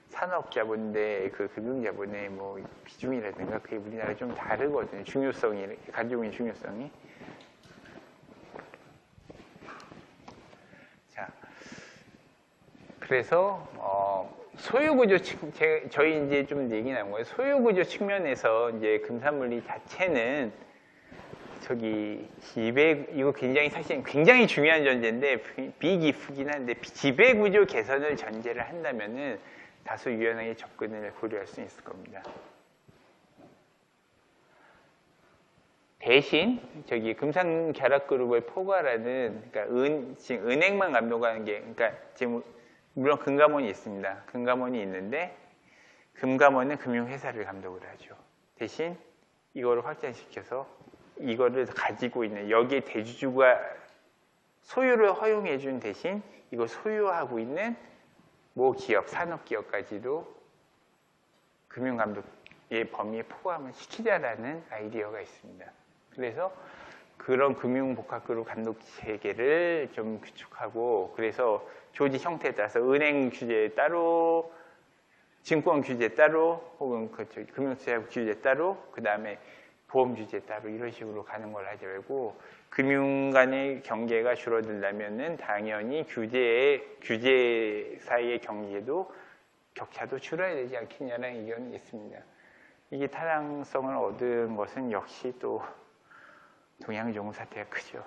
산업자본 대 그 금융자본의 뭐 비중이라든가 그게 우리나라 좀 다르거든요. 중요성이 가지고 있는 중요성이. 자, 그래서 소유구조 저희 이제 좀 얘기 나온 거예요. 소유구조 측면에서 이제 금산물리 자체는 저기 이거 굉장히 사실 굉장히 중요한 전제인데 비기프긴 한데 지배구조 개선을 전제를 한다면은 다소 유연하게 접근을 고려할 수 있을 겁니다. 대신 저기 금산결합그룹을 포괄하는 그러니까 지금 은행만 감독하는 게 그러니까 지금 물론 금감원이 있습니다. 금감원이 있는데 금감원은 금융회사를 감독을 하죠. 대신 이거를 확장시켜서 이거를 가지고 있는 여기에 대주주가 소유를 허용해 준 대신 이거 소유하고 있는 모 기업, 산업기업까지도 금융감독의 범위에 포함을 시키자라는 아이디어가 있습니다. 그래서 그런 금융복합그룹 감독체계를 좀 구축하고 그래서 조직 형태에 따라서 은행 규제 따로, 증권 규제 따로, 혹은 금융투자 규제 따로, 그 다음에 보험 규제 따로 이런 식으로 가는 걸 하지 말고 금융 간의 경계가 줄어들려면은 당연히 규제 사이의 경계도 격차도 줄어야 되지 않겠냐는 의견이 있습니다. 이게 타당성을 얻은 것은 역시 또 동양종우 사태가 크죠.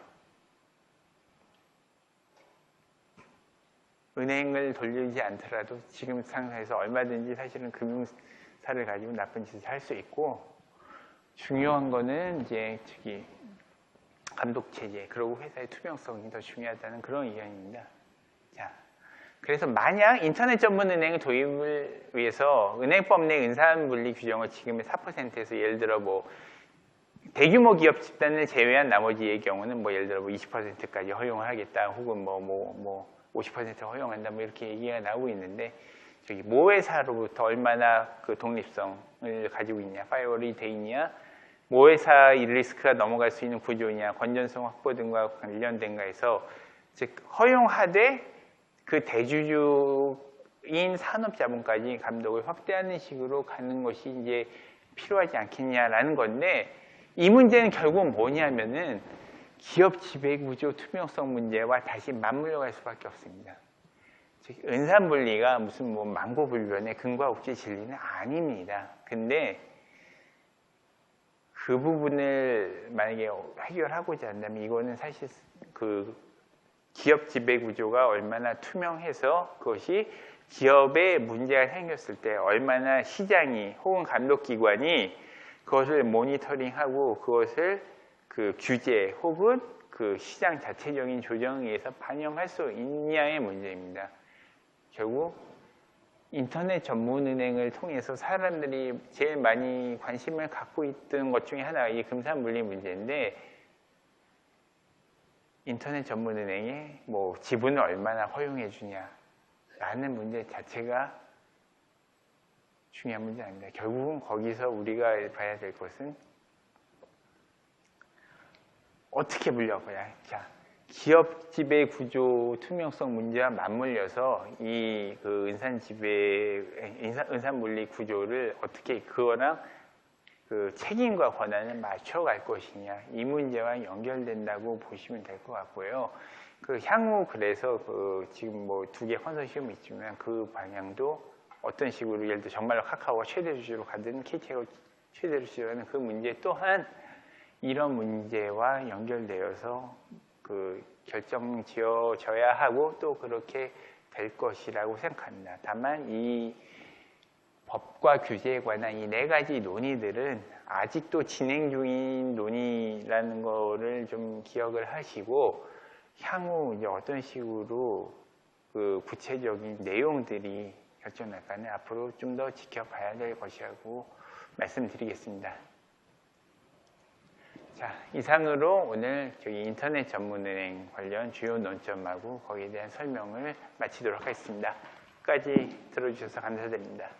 은행을 돌리지 않더라도 지금 상황에서 얼마든지 사실은 금융사를 가지고 나쁜 짓을 할 수 있고 중요한 거는 이제 감독 체제, 그리고 회사의 투명성이 더 중요하다는 그런 의견입니다. 자, 그래서 만약 인터넷 전문 은행 도입을 위해서 은행법 내 은산분리 규정을 지금의 4%에서 예를 들어 뭐 대규모 기업 집단을 제외한 나머지의 경우는 뭐 예를 들어 뭐 20%까지 허용을 하겠다, 혹은 뭐 50% 허용한다, 뭐 이렇게 얘기가 나오고 있는데 저기 모회사로부터 얼마나 그 독립성을 가지고 있냐, 파이어월이 돼 있냐, 모회사 리스크가 넘어갈 수 있는 구조냐, 건전성 확보 등과 관련된가 해서 즉 허용하되 그 대주주인 산업자본까지 감독을 확대하는 식으로 가는 것이 이제 필요하지 않겠냐라는 건데 이 문제는 결국은 뭐냐면은 기업 지배구조 투명성 문제와 다시 맞물려 갈 수밖에 없습니다. 즉 은산분리가 무슨 뭐 만고불변의 근과 옥지 진리는 아닙니다. 근데 그 부분을 만약에 해결하고자 한다면 이거는 사실 그 기업 지배 구조가 얼마나 투명해서 그것이 기업에 문제가 생겼을 때 얼마나 시장이 혹은 감독기관이 그것을 모니터링하고 그것을 그 규제 혹은 그 시장 자체적인 조정에 의해서 반영할 수 있냐의 문제입니다. 결국 인터넷 전문은행을 통해서 사람들이 제일 많이 관심을 갖고 있던 것 중에 하나가 이 금산분리 문제인데 인터넷 전문은행이 뭐 지분을 얼마나 허용해 주냐라는 문제 자체가 중요한 문제 아닙니다. 결국은 거기서 우리가 봐야 될 것은 어떻게 물려봐야. 자, 기업 지배 구조 투명성 문제와 맞물려서 이 그 은산 물리 구조를 어떻게 그거랑 그 책임과 권한을 맞춰갈 것이냐, 이 문제와 연결된다고 보시면 될 것 같고요. 그 향후 그래서 그 지금 뭐 2개 컨소시엄이 있지만 그 방향도 어떤 식으로 예를 들어 정말로 카카오가 최대 주주로 가든 KT가 최대 주주로 가는 그 문제 또한 이런 문제와 연결되어서 그 결정 지어져야 하고 또 그렇게 될 것이라고 생각합니다. 다만 이 법과 규제에 관한 이 4가지 논의들은 아직도 진행 중인 논의라는 거를 좀 기억을 하시고 향후 이제 어떤 식으로 그 구체적인 내용들이 결정날까는 앞으로 좀 더 지켜봐야 될 것이라고 말씀드리겠습니다. 자, 이상으로 오늘 저기 인터넷 전문은행 관련 주요 논점하고 거기에 대한 설명을 마치도록 하겠습니다. 끝까지 들어주셔서 감사드립니다.